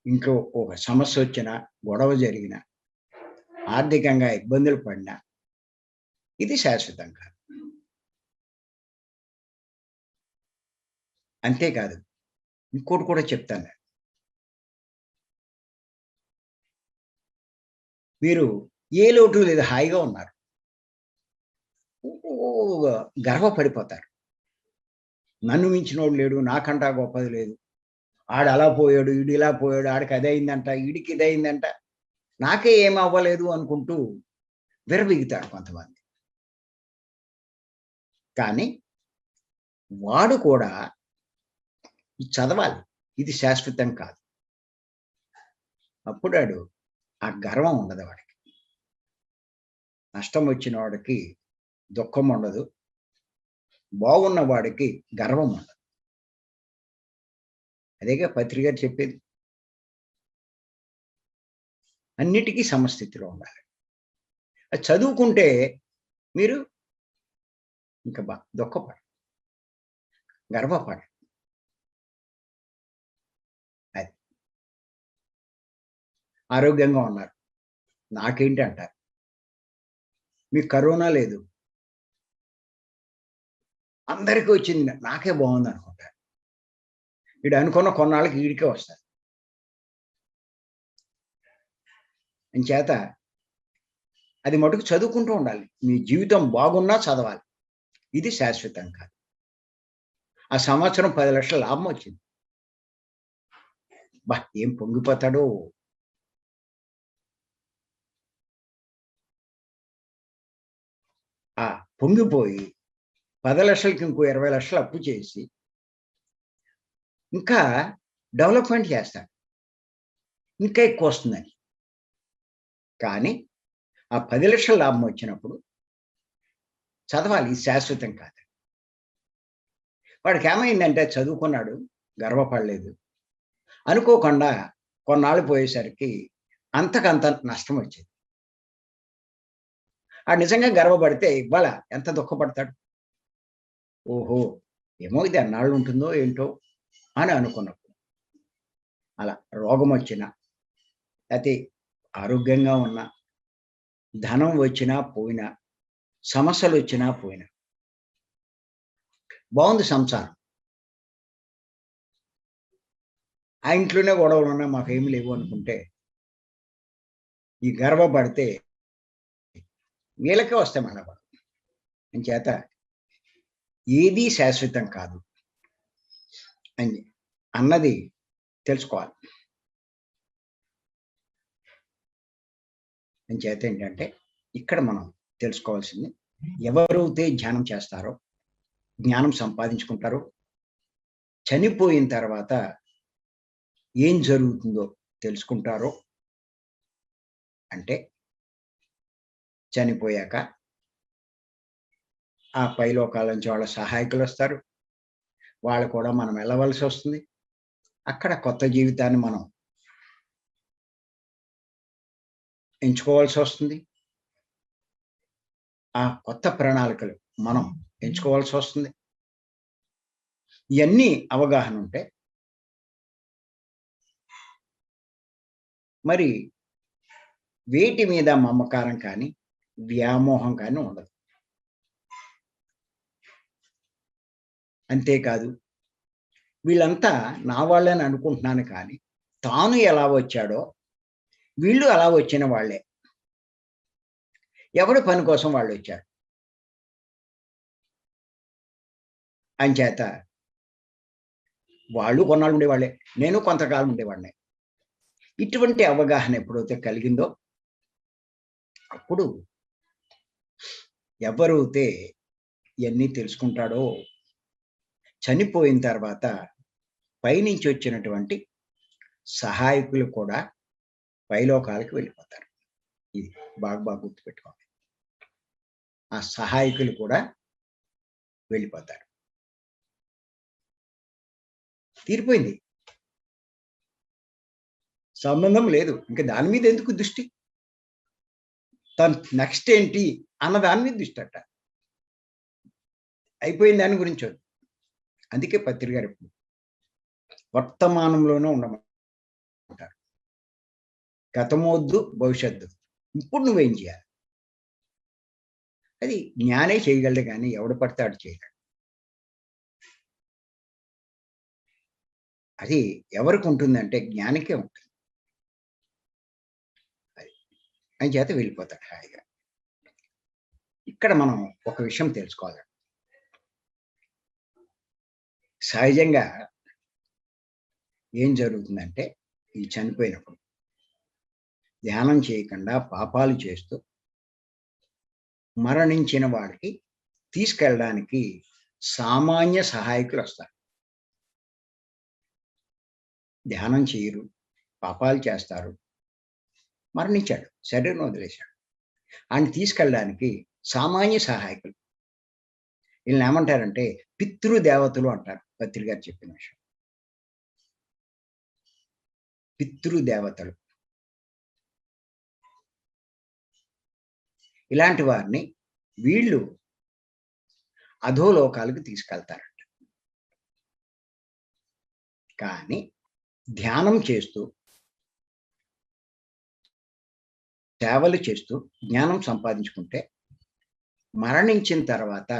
A: ఇంట్లో ఒక సమస్య వచ్చినా, గొడవ జరిగినా, ఆర్థికంగా ఇబ్బందులు పడినా ఇది శాశ్వతం కాదు. అంతేకాదు ఇంకోటి కూడా చెప్తాను నేను. మీరు ఏ లోటు లేదు హాయిగా ఉన్నారు. గర్వపడిపోతారు. నన్ను మించినోడు లేడు, నాకంటా గొప్పది లేదు. ఆడలా పోయాడు, ఈడిలా పోయాడు, ఆడికి అదయిందంట, ఈడికి ఇదయిందంట. నాకే ఏమి అవ్వలేదు అనుకుంటూ విర్రవీగుతారు కొంతమంది. కానీ వాడు కూడా చదవాలి. ఇది శాశ్వతం కాదు. అప్పుడాడు ఆ గర్వం ఉండదు వాడికి. నష్టం వచ్చిన వాడికి దుఃఖం ఉండదు. బాగున్న వాడికి గర్వం ఉండదు. అదేగా పత్రి గారు చెప్పేది. అన్నిటికీ సమస్థితిలో ఉండాలి. అది చదువుకుంటే మీరు ఇంక దుఃఖపడరు. గర్వపడరు. అది. ఆరోగ్యంగా ఉన్నారు. నాకేంటి అంటారు. మీకు కరోనా లేదు. అందరికీ వచ్చింది. నాకే బాగుందనుకుంటారు. ఈడు అనుకున్న కొన్నాళ్ళకి ఈడికే వస్తది. అంచేత అది మటుకు చదువుకుంటూ ఉండాలి. మీ జీవితం బాగున్నా చదవాలి. ఇది శాశ్వతం కాదు. ఆ సంవత్సరం 10,00,000 లాభం వచ్చింది. ఏం పొంగిపోతాడో. ఆ పొంగిపోయి 10,00,000కి ఇంకో 20,00,000 అప్పు చేసి ఇంకా డెవలప్‌మెంట్ చేస్తాడు. ఇంకా ఎక్కువొస్తుందని. కానీ ఆ 10,00,000 లాభం వచ్చినప్పుడు చదవాలి. ఇది శాశ్వతం కాదు. వాడికేమైందంటే చదువుకున్నాడు, గర్వపడలేదు. అనుకోకుండా కొన్నాళ్ళు పోయేసరికి అంతకంత నష్టం వచ్చింది. ఆడు నిజంగా గర్వపడితే ఇవాళ ఎంత దుఃఖపడతాడు. ఓహో! ఏమో ఇది ఎన్నాళ్ళు ఉంటుందో ఏంటో అని అనుకున్నప్పుడు. అలా రోగమొచ్చినా, లేతే ఆరోగ్యంగా ఉన్నా, ధనం వచ్చినా పోయినా, సమస్యలొచ్చినా పోయినా. బావుంది సంసారం. ఆ ఇంట్లోనే గొడవలున్నాయి మాకేమి లేవు అనుకుంటే, ఈ గర్వపడితే వీళ్ళకే వస్తాయి మళ్ళా గొడవలు. అంచేత ఏదీ శాశ్వతం కాదు అని అన్నది తెలుసుకోవాలి. అంచేత ఏంటంటే ఇక్కడ మనం తెలుసుకోవాల్సింది ఎవరైతే ధ్యానం చేస్తారో, జ్ఞానం సంపాదించుకుంటారో, చనిపోయిన తర్వాత ఏం జరుగుతుందో తెలుసుకుంటారో అంటే చనిపోయాక ఆ పైలోకాల నుంచి వాళ్ళ సహాయకులొస్తారు. వాళ్ళు కూడా మనం వెళ్ళవలసొస్తుంది. అక్కడ కొత్త జీవితాన్ని మనం ఎంచుకోవాల్సొస్తుంది. ఆ కొత్త ప్రణాళికలు మనం ఎంచుకోవాల్సొస్తుంది. ఇయన్నీ అవగాహన ఉంటే మరి వేటి మీద మమకారం కానీ, వ్యామోహం కానీ ఉండదు. అంతేకాదు వీళ్ళంతా నా వాళ్ళని అనుకుంటున్నాను కానీ, తాను ఎలా వచ్చాడో వీళ్ళు అలా వచ్చిన వాళ్ళే. ఎవడి పని కోసం వాళ్ళొచ్చారు. అంచేత వాళ్ళు కొన్నాళ్ళు ఉండేవాళ్ళే. నేను కొంతకాలం ఉండేవాడినే. ఇటువంటి అవగాహన ఎప్పుడైతే కలిగిందో అప్పుడు ఎవరైతే ఇవన్నీ తెలుసుకుంటాడో, చనిపోయిన తర్వాత పైనుంచి వచ్చినటువంటి సహాయకులు కూడా పైలోకాలకు వెళ్ళిపోతారు. ఇది బాగా బాగా గుర్తుపెట్టుకోవాలి. ఆ సహాయకులు కూడా వెళ్ళిపోతారు. తీరిపోయింది. సంబంధం లేదు. ఇంక దాని మీద ఎందుకు దృష్టి? తను నెక్స్ట్ ఏంటి అన్న దాని మీద దృష్టట. అయిపోయిన దాని గురించి వద్దు. అందుకే పత్రి గారు ఎప్పుడు వర్తమానంలోనే ఉండమంటారు. గతమొద్దు, భవిష్యత్తు. ఇప్పుడు నువ్వేం చేయాలి? అది జ్ఞానే చేయగలడు కానీ ఎవడు పడితే ఆడు చేయలేడు. అది ఎవరికి ఉంటుందంటే జ్ఞానికే ఉంటుంది. అది అంచేత వెళ్ళిపోతాడు హాయిగా. ఇక్కడ మనం ఒక విషయం తెలుసుకోవాలి. సహజంగా ఏం జరుగుతుందంటే ఈ చనిపోయినప్పుడు ధ్యానం చేయకుండా పాపాలు చేస్తూ మరణించిన వాడికి తీసుకెళ్ళడానికి సామాన్య సహాయకులు వస్తారు. ధ్యానం చేయరు, పాపాలు చేస్తారు, మరణించాడు, శరీరం వదిలేశాడు. ఆయన తీసుకెళ్ళడానికి సామాన్య సహాయకులు, వీళ్ళని ఏమంటారంటే పితృదేవతలు అంటారు. పత్రి గారు చెప్పిన విషయం. పితృదేవతలు ఇలాంటి వారిని వీళ్ళు అధోలోకాలకు తీసుకెళ్తారంట. కానీ ధ్యానం చేస్తూ సేవలు చేస్తూ జ్ఞానం సంపాదించుకుంటే మరణించిన తర్వాత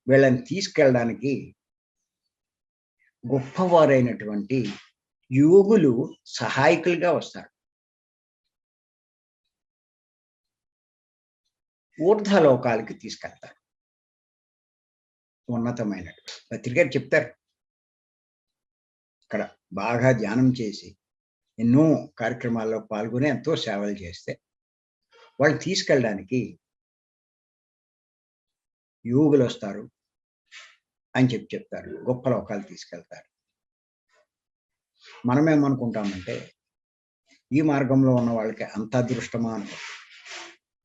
A: వీళ్ళని తీసుకెళ్ళడానికి గొప్పవారైనటువంటి యోగులు సహాయకులుగా వస్తారు. ఊర్ధ్వలోకాలకి తీసుకెళ్తారు. ఉన్నతమైన పత్రిక చెప్తారు. ఇక్కడ బాగా ధ్యానం చేసి ఎన్నో కార్యక్రమాల్లో పాల్గొని ఎంతో సేవలు చేస్తే వాళ్ళు తీసుకెళ్ళడానికి యోగులు వస్తారు అని చెప్తారు. గొప్ప లోకాలు తీసుకెళ్తారు. మనమేమనుకుంటామంటే ఈ మార్గంలో ఉన్న వాళ్ళకి అంత అదృష్టమా అనుకుంటాం.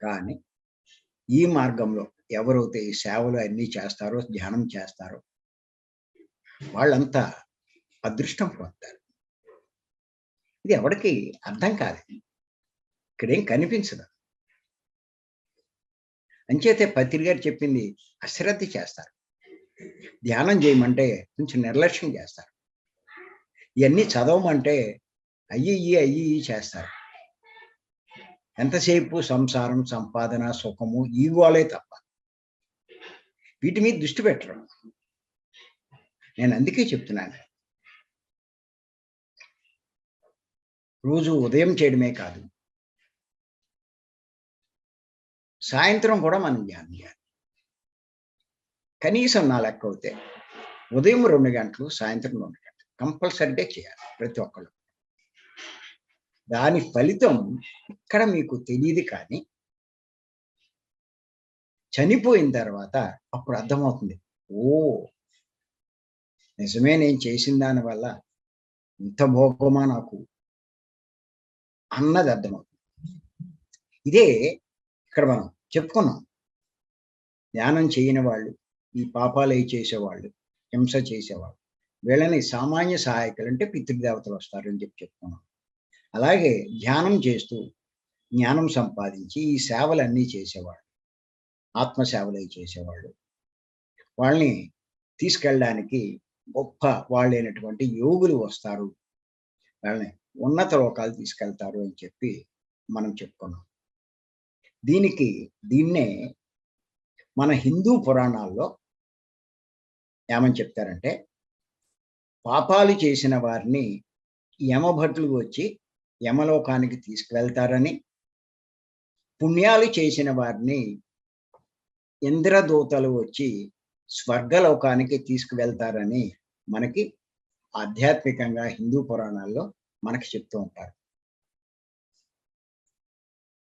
A: కానీ ఈ మార్గంలో ఎవరైతే ఈ సేవలు అన్నీ చేస్తారో, ధ్యానం చేస్తారో వాళ్ళంతా అదృష్టం పొందుతారు. ఇది ఎవరికి అర్థం కాదు. ఇక్కడేం కనిపించదు. అంచేతే పత్రి గారు చెప్పింది అశ్రద్ధ చేస్తారు. ధ్యానం చేయమంటే కొంచెం నిర్లక్ష్యం చేస్తారు. ఇవన్నీ చదవమంటే అయ్యి చేస్తారు. ఎంతసేపు సంసారం, సంపాదన, సుఖము ఈ గోలే తప్ప వీటి మీద దృష్టి పెట్టరు. నేను అందుకే చెప్తున్నాను, రోజు ఉదయం చేయడమే కాదు, సాయంత్రం కూడా మనం ధ్యానం చేయాలి. కనీసం నా లెక్క అవుతే ఉదయం 2 గంటలు, సాయంత్రం 2 గంటలు కంపల్సరీగా చేయాలి ప్రతి ఒక్కళ్ళు. దాని ఫలితం ఇక్కడ మీకు తెలియదు, కానీ చనిపోయిన తర్వాత అప్పుడు అర్థమవుతుంది. ఓ నిజమే, నేను చేసిన దానివల్ల ఇంత భోగమా నాకు అన్నది అర్థమవుతుంది. ఇదే ఇక్కడ మనం చెప్పుకున్నాం. ధ్యానం చేయని వాళ్ళు, ఈ పాపాలు చేసేవాళ్ళు, హింస చేసేవాళ్ళు, వీళ్ళని సామాన్య సహాయకులు అంటే పితృదేవతలు వస్తారని చెప్పుకున్నాం. అలాగే ధ్యానం చేస్తూ జ్ఞానం సంపాదించి ఈ సేవలన్నీ చేసేవాళ్ళు, ఆత్మసేవలు చేసేవాళ్ళు, వాళ్ళని తీసుకెళ్ళడానికి గొప్ప వాళ్ళైనటువంటి యోగులు వస్తారు, వాళ్ళని ఉన్నత లోకాలు తీసుకెళ్తారు అని చెప్పి మనం చెప్పుకున్నాం. దీన్నే మన హిందూ పురాణాల్లో ఏమని చెప్తారంటే, పాపాలు చేసిన వారిని యమభటులు వచ్చి యమలోకానికి తీసుకువెళ్తారని, పుణ్యాలు చేసిన వారిని ఇంద్రదూతలు వచ్చి స్వర్గలోకానికి తీసుకువెళ్తారని మనకి ఆధ్యాత్మికంగా హిందూ పురాణాల్లో మనకి చెప్తూ ఉంటారు.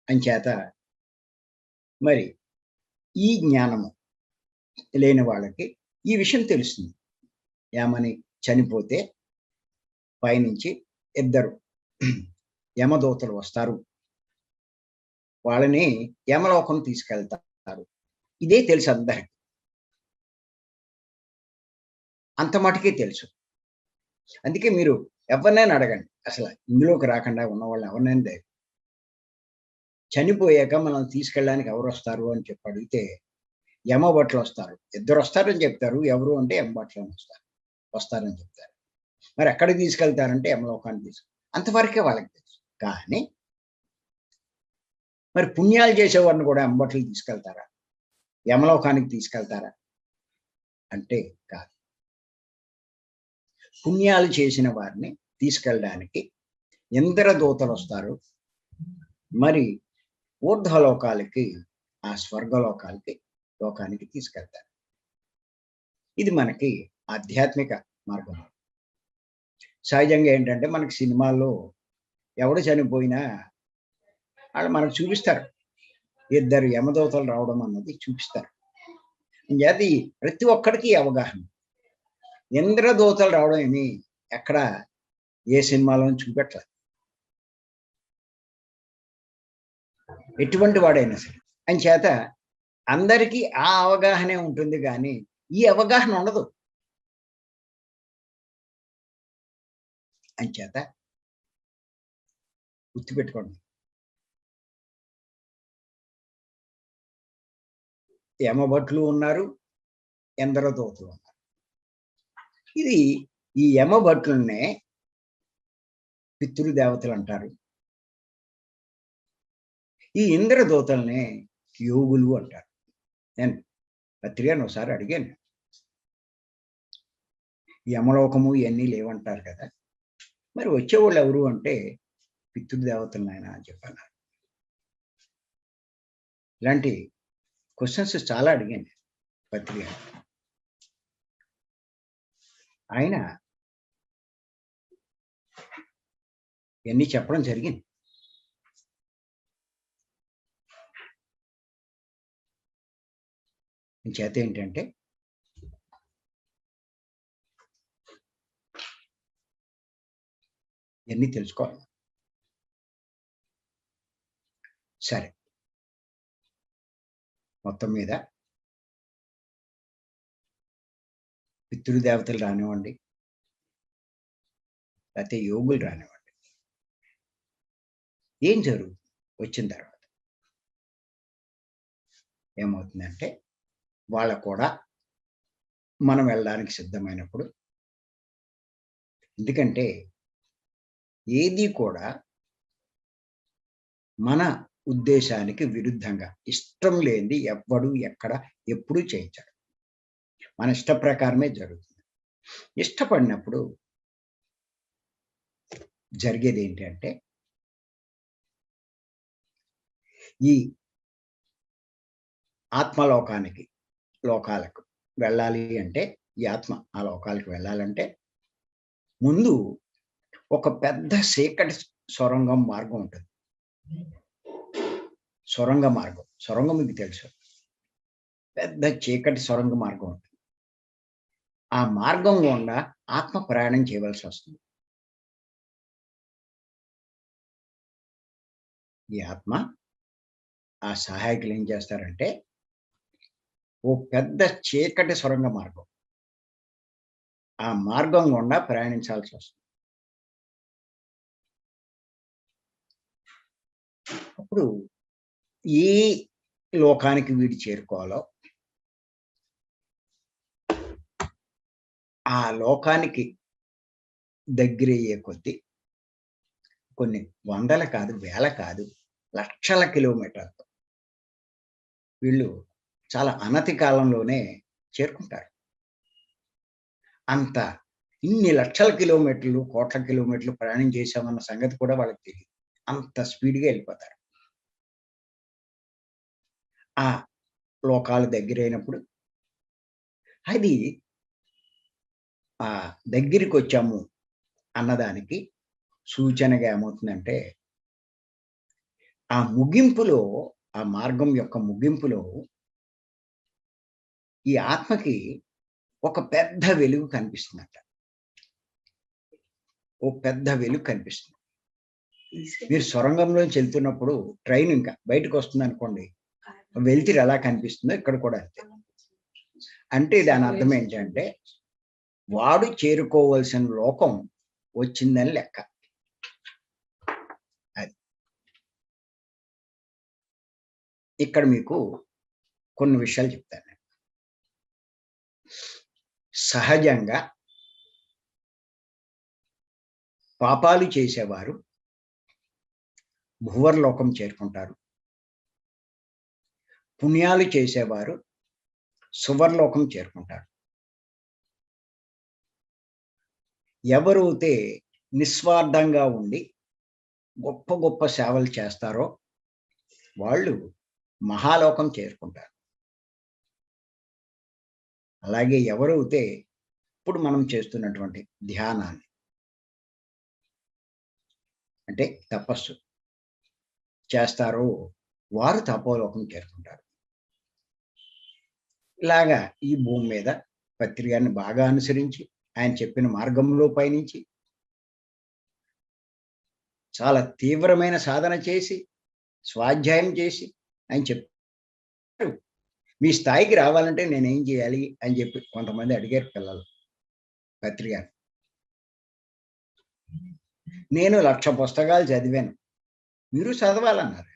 A: అంచేత మరి ఈ జ్ఞానము లేని వాళ్ళకి ఈ విషయం తెలుస్తుంది. ఏమని? చనిపోతే పైనుంచి ఇద్దరు యమదూతలు వస్తారు. వాళ్ళని యమలోకం తీసుకెళ్తారు. ఇదే తెలుసు అందరికి. అంత మటుకే తెలుసు. అందుకే మీరు ఎవరినైనా అడగండి. అసల ఇందులోకి రాకుండా ఉన్నవాళ్ళని ఎవరినైనా చనిపోయాక మనల్ని తీసుకెళ్ళడానికి ఎవరొస్తారు అని చెప్పి అడిగితే, యమభటులొస్తారు. ఇద్దరొస్తారని చెప్తారు. ఎవరు అంటే యమభట్లని వస్తారని చెప్తారు. మరి ఎక్కడికి తీసుకెళ్తారంటే యమలోకానికి అంతవరకే వాళ్ళకి తెలుసు. కానీ మరి పుణ్యాలు చేసేవారిని కూడా యమభటులు తీసుకెళ్తారా? యమలోకానికి తీసుకెళ్తారా? అంటే కాదు. పుణ్యాలు చేసిన వారిని తీసుకెళ్ళడానికి ఇంద్రదూతలొస్తారు. మరి ఊర్ధ్వలోకాలకి, ఆ లోకానికి తీసుకెళ్తారు. ఇది మనకి ఆధ్యాత్మిక మార్గం. సహజంగా ఏంటంటే మనకి సినిమాల్లో ఎవడు చనిపోయినా వాళ్ళు మనకు చూపిస్తారు. ఇద్దరు యమదూతలు రావడం అన్నది చూపిస్తారు. అది ప్రతి ఒక్కడికి అవగాహన. ఇంద్రదూతలు రావడం ఏమి ఎక్కడ ఏ సినిమాలోనూ చూపెట్టలేదు. ఎటువంటి వాడైనా సరే. అంచేత అందరికీ ఆ అవగాహనే ఉంటుంది గానీ, ఈ అవగాహన ఉండదు. అంచేత గుర్తుపెట్టుకోండి. యమభటులు ఉన్నారు, ఇంద్రదూతలు ఉన్నారు. ఇది ఈ యమభటులనే పితృదేవతలంటారు. ఈ ఇంద్రదూతల్ని యోగులు అంటారు. నేను పత్రికను ఒకసారి అడిగాను. యమలోకము ఇయన్నీ లేవంటారు కదా! మరి వచ్చేవాళ్ళు ఎవరు అంటే పితృదేవతలు నాయన అని చెప్పన్నారు. ఇలాంటి క్వెషన్స్ చాలా అడిగాను పత్రిక. ఆయన ఇవన్నీ చెప్పడం జరిగింది. చేత ఏంటంటే ఇవన్నీ తెలుసుకోవాలి. సరే. మొత్తం మీద పితృదేవతలు రానివ్వండి, లేకపోతే యోగులు రానివ్వండి. ఏం జరుగుతుంది వచ్చిన తర్వాత? ఏమవుతుందంటే వాళ్ళకు కూడా మనం వెళ్ళడానికి సిద్ధమైనప్పుడు, ఎందుకంటే ఏది కూడా మన ఉద్దేశానికి విరుద్ధంగా ఇష్టం లేనిది ఎవ్వడు ఎక్కడ ఎప్పుడూ చేయించడు. మన ఇష్ట ప్రకారమే జరుగుతుంది. ఇష్టపడినప్పుడు జరిగేది ఏంటి అంటే ఈ ఆత్మలోకానికి లోకాలకు వెళ్ళాలి అంటే ఈ ఆత్మ ఆ లోకాలకు వెళ్ళాలంటే ముందు ఒక పెద్ద చీకటి సొరంగం మార్గం ఉంటుంది. సొరంగ మార్గం. సొరంగం మీకు తెలుసు. పెద్ద చీకటి సొరంగ మార్గం ఉంటుంది. ఆ మార్గం గుండా ఆత్మ ప్రయాణం చేయవలసి వస్తుంది. ఈ ఆత్మ ఆ సహాయకులు ఏం చేస్తారంటే ఓ పెద్ద చీకటి సొరంగ మార్గం. ఆ మార్గం గుండా ప్రయాణించాల్సి వస్తుంది. అప్పుడు ఏ లోకానికి వీడు చేరుకోవాలో ఆ లోకానికి దగ్గరయ్యే కొద్దీ కొన్ని వందల కాదు, వేల కాదు, లక్షల కిలోమీటర్లు వీళ్ళు చాలా అనతి కాలంలోనే చేరుకుంటారు. అంత ఇన్ని లక్షల కిలోమీటర్లు, కోట్ల కిలోమీటర్లు ప్రయాణం చేశామన్న సంగతి కూడా వాళ్ళకి తెలీదు. అంత స్పీడ్‌గా వెళ్ళిపోతారు. ఆ లోకాలు దగ్గరైనప్పుడు అది దగ్గరికొచ్చాము అన్నదానికి సూచనగా ఏమవుతుందంటే, ఆ ముగింపులో ఆ మార్గం యొక్క ముగింపులో ఈ ఆత్మకి ఒక పెద్ద వెలుగు కనిపిస్తుందట. ఓ పెద్ద వెలుగు కనిపిస్తుంది. మీరు సొరంగంలోంచి వెళ్తున్నప్పుడు ట్రైన్ ఇంకా బయటకు వస్తుంది అనుకోండి, వెలుతురు ఎలా కనిపిస్తుందో ఇక్కడ కూడా అంతే. అంటే దాని అర్థం ఏంటంటే వాడు చేరుకోవలసిన లోకం వచ్చిందని లెక్క. అది ఇక్కడ మీకు కొన్ని విషయాలు చెప్తాను. సహజంగా పాపాలు చేసేవారు భువర్లోకం చేరుకుంటారు. పుణ్యాలు చేసేవారు సువర్లోకం చేరుకుంటారు. ఎవరైతే నిస్వార్థంగా ఉండి గొప్ప గొప్ప సేవలు చేస్తారో వాళ్ళు మహాలోకం చేరుకుంటారు. అలాగే ఎవరైతే ఇప్పుడు మనం చేస్తున్నటువంటి ధ్యానాన్ని అంటే తపస్సు చేస్తారో వారు తపోలోకం చేరుకుంటారు. ఇలాగా ఈ భూమి మీద పత్రి గారిని బాగా అనుసరించి ఆయన చెప్పిన మార్గంలో పయనించి చాలా తీవ్రమైన సాధన చేసి స్వాధ్యాయం చేసి ఆయన చెప్పారు, మీ స్థాయికి రావాలంటే నేనేం చేయాలి అని చెప్పి కొంతమంది అడిగారు పిల్లలు పత్రి గారు. నేను 1,00,000 పుస్తకాలు చదివాను, మీరు చదవాలన్నారు.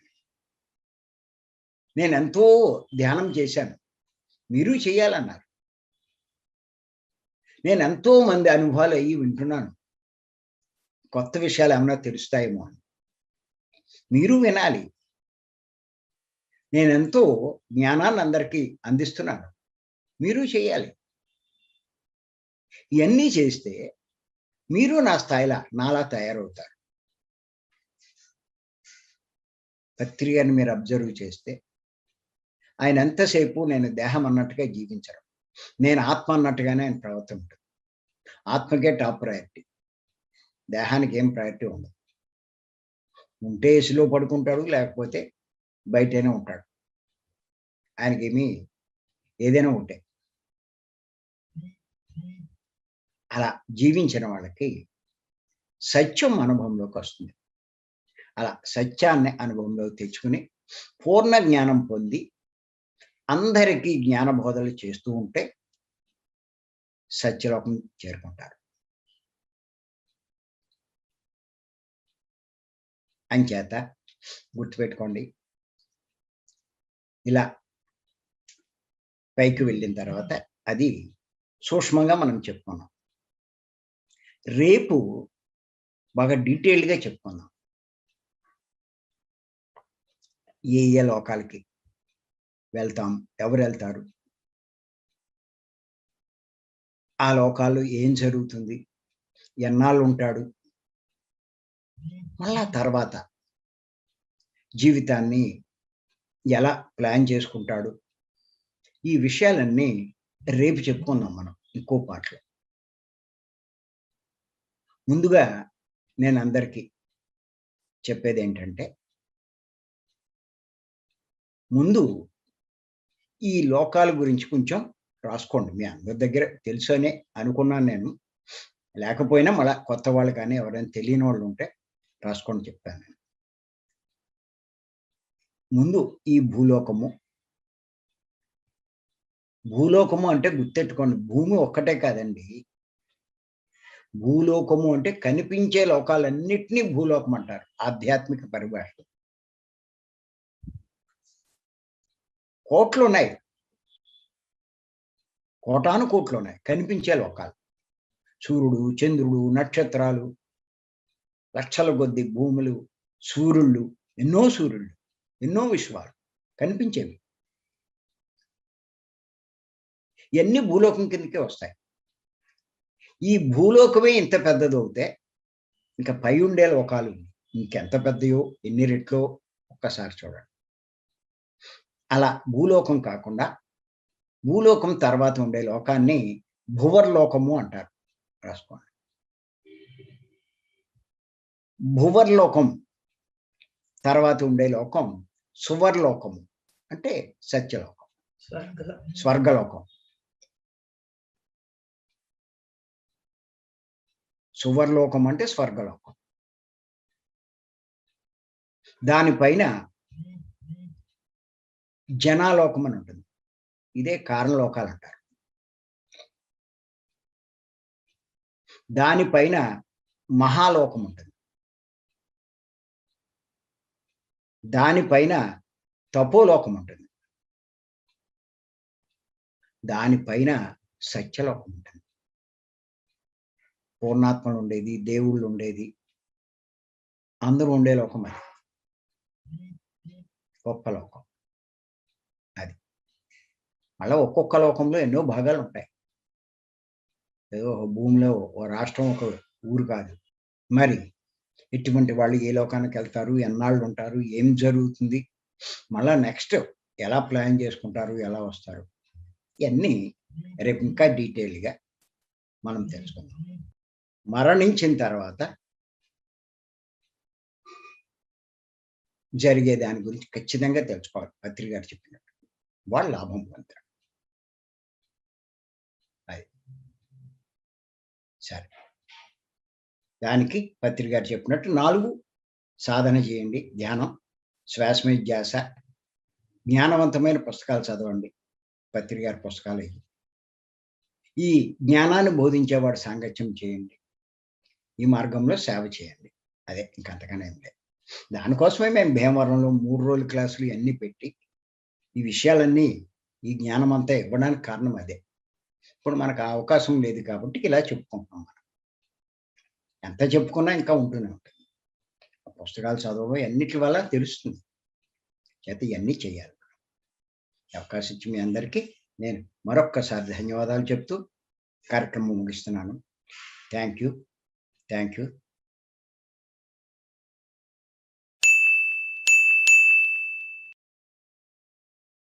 A: నేను ఎంతో ధ్యానం చేశాను, మీరు చేయాలన్నారు. నేను ఎంతో మంది అనుభవాలు అయ్యి వింటున్నాను, కొత్త విషయాలు ఏమైనా తెలుస్తాయేమో అని, మీరు వినాలి. నేనెంతో జ్ఞానాన్ని అందరికీ అందిస్తున్నాను, మీరు చేయాలి. ఇవన్నీ చేస్తే మీరు నా స్థాయిలో నాలా తయారవుతారు. పత్రి గారిని మీరు అబ్జర్వ్ చేస్తే ఆయన ఎంతసేపు నేను దేహం అన్నట్టుగా జీవించరు, నేను ఆత్మ అన్నట్టుగానే ఆయన ప్రవర్తన ఉంటుంది. ఆత్మకే టాప్ ప్రయారిటీ, దేహానికి ఏం ప్రయారిటీ ఉండదు. ఉంటే ఏసీలో పడుకుంటాడు, లేకపోతే బయటనే ఉంటాడు. ఆయనకేమీ ఏదైనా ఉంటే అలా జీవించిన వాళ్ళకి సత్యం అనుభవంలోకి వస్తుంది. అలా సత్యాన్ని అనుభవంలోకి తెచ్చుకుని పూర్ణ జ్ఞానం పొంది అందరికీ జ్ఞాన బోధలు చేస్తూ ఉంటే సత్యలోకం చేరుకుంటారు. అంచేత గుర్తుపెట్టుకోండి, ఇలా పైకి వెళ్ళిన తర్వాత అది సూక్ష్మంగా మనం చెప్పుకున్నాం. రేపు బాగా డీటెయిల్డ్గా చెప్పుకుందాం. ఏ ఏ లోకాలకి వెళ్తాం, ఎవరు వెళ్తారు, ఆ లోకాల్లో ఏం జరుగుతుంది, ఎన్నాళ్ళు ఉంటాడు, మళ్ళా తర్వాత జీవితాన్ని ఎలా ప్లాన్ చేసుకుంటాడు, ఈ విషయాలన్నీ రేపు చెప్పుకుందాం మనం ఇంకో పాటలో. ముందుగా నేను అందరికీ చెప్పేది ఏంటంటే, ముందు ఈ లోకాల గురించి కొంచెం రాసుకోండి. మీ అందరి దగ్గర తెలుసు అనే అనుకున్నాను నేను, లేకపోయినా మళ్ళా కొత్త వాళ్ళు కానీ ఎవరైనా తెలియని వాళ్ళు ఉంటే రాసుకోండి చెప్తాను నేను. ముందు ఈ భూలోకము, భూలోకము అంటే గుర్తెట్టుకోండి, భూమి ఒక్కటే కాదండి. భూలోకము అంటే కనిపించే లోకాలన్నిటినీ భూలోకం అంటారు ఆధ్యాత్మిక పరిభాషలో. కోట్లు ఉన్నాయి, కోటాను కోట్లు ఉన్నాయి కనిపించే లోకాలు. సూర్యుడు, చంద్రుడు, నక్షత్రాలు, లక్షల కొద్ది భూములు, సూర్యుళ్ళు, ఎన్నో సూర్యుళ్ళు, ఎన్నో విశ్వాలు కనిపించేవి. ఇవన్నీ భూలోకం కిందకే వస్తాయి. ఈ భూలోకమే ఇంత పెద్దదవుతే ఇంకా పై ఉండే లోకాలు ఇంకెంత పెద్దయో, ఎన్ని రెట్లో ఒక్కసారి చూడండి. అలా భూలోకం కాకుండా భూలోకం తర్వాత ఉండే లోకాన్ని భువర్లోకము అంటారు, రాసుకోండి. భువర్లోకం తర్వాత ఉండే లోకం సువర్లోకము, అంటే సత్యలోకం. స్వర్గలోకం. సువర్లోకం అంటే స్వర్గలోకం. దానిపైన జనాలోకం అని ఉంటుంది. ఇదే కారణలోకాలు అంటారు. దానిపైన మహాలోకం ఉంటుంది. దానిపైన తపోలోకం ఉంటుంది. దానిపైన సత్యలోకం ఉంటుంది. పూర్ణాత్మలు ఉండేది, దేవుళ్ళు ఉండేది, అందరూ ఉండే లోకం అది. గొప్ప లోకం అది. మళ్ళా ఒక్కొక్క లోకంలో ఎన్నో భాగాలు ఉంటాయి. ఏదో భూమిలో ఓ రాష్ట్రం, ఒక ఊరు కాదు. మరి ఇటువంటి వాళ్ళు ఏ లోకానికి వెళ్తారు, ఎన్నాళ్ళు ఉంటారు, ఏం జరుగుతుంది, మళ్ళా నెక్స్ట్ ఎలా ప్లాన్ చేసుకుంటారు, ఎలా వస్తారు, ఇవన్నీ రేపు ఇంకా డీటెయిల్గా మనం తెలుసుకుందాం. మరణించిన తర్వాత జరిగే దాని గురించి ఖచ్చితంగా తెలుసుకోవాలి. పత్రిక గారు చెప్పినట్టు వాళ్ళు లాభం పొందుతారు. అది సరే. దానికి పత్రిక గారు చెప్పినట్టు 4 సాధన చేయండి. ధ్యానం, శ్వాస మీద ధ్యాస, జ్ఞానవంతమైన పుస్తకాలు చదవండి. పత్రిక గారి పుస్తకాలు ఇవి. ఈ జ్ఞానాన్ని బోధించేవాడు సాంగత్యం చేయండి. ఈ మార్గంలో సేవ చేయండి. అదే, ఇంకంతకనే ఏం లేదు. దానికోసమే మేము భీమవరంలో 3 రోజుల క్లాసులు ఇవన్నీ పెట్టి ఈ విషయాలన్నీ, ఈ జ్ఞానం అంతా ఇవ్వడానికి కారణం అదే. ఇప్పుడు మనకు ఆ అవకాశం లేదు కాబట్టి ఇలా చెప్పుకుంటున్నాం మనం. ఎంత చెప్పుకున్నా ఇంకా ఉంటూనే ఉంటుంది. పుస్తకాలు చదవడం అన్నిటి వల్ల తెలుస్తుంది. చేత ఇవన్నీ చేయాలి. అవకాశం ఇచ్చి మీ అందరికీ నేను మరొక్కసారి ధన్యవాదాలు చెప్తూ కార్యక్రమం ముగిస్తున్నాను. Thank you.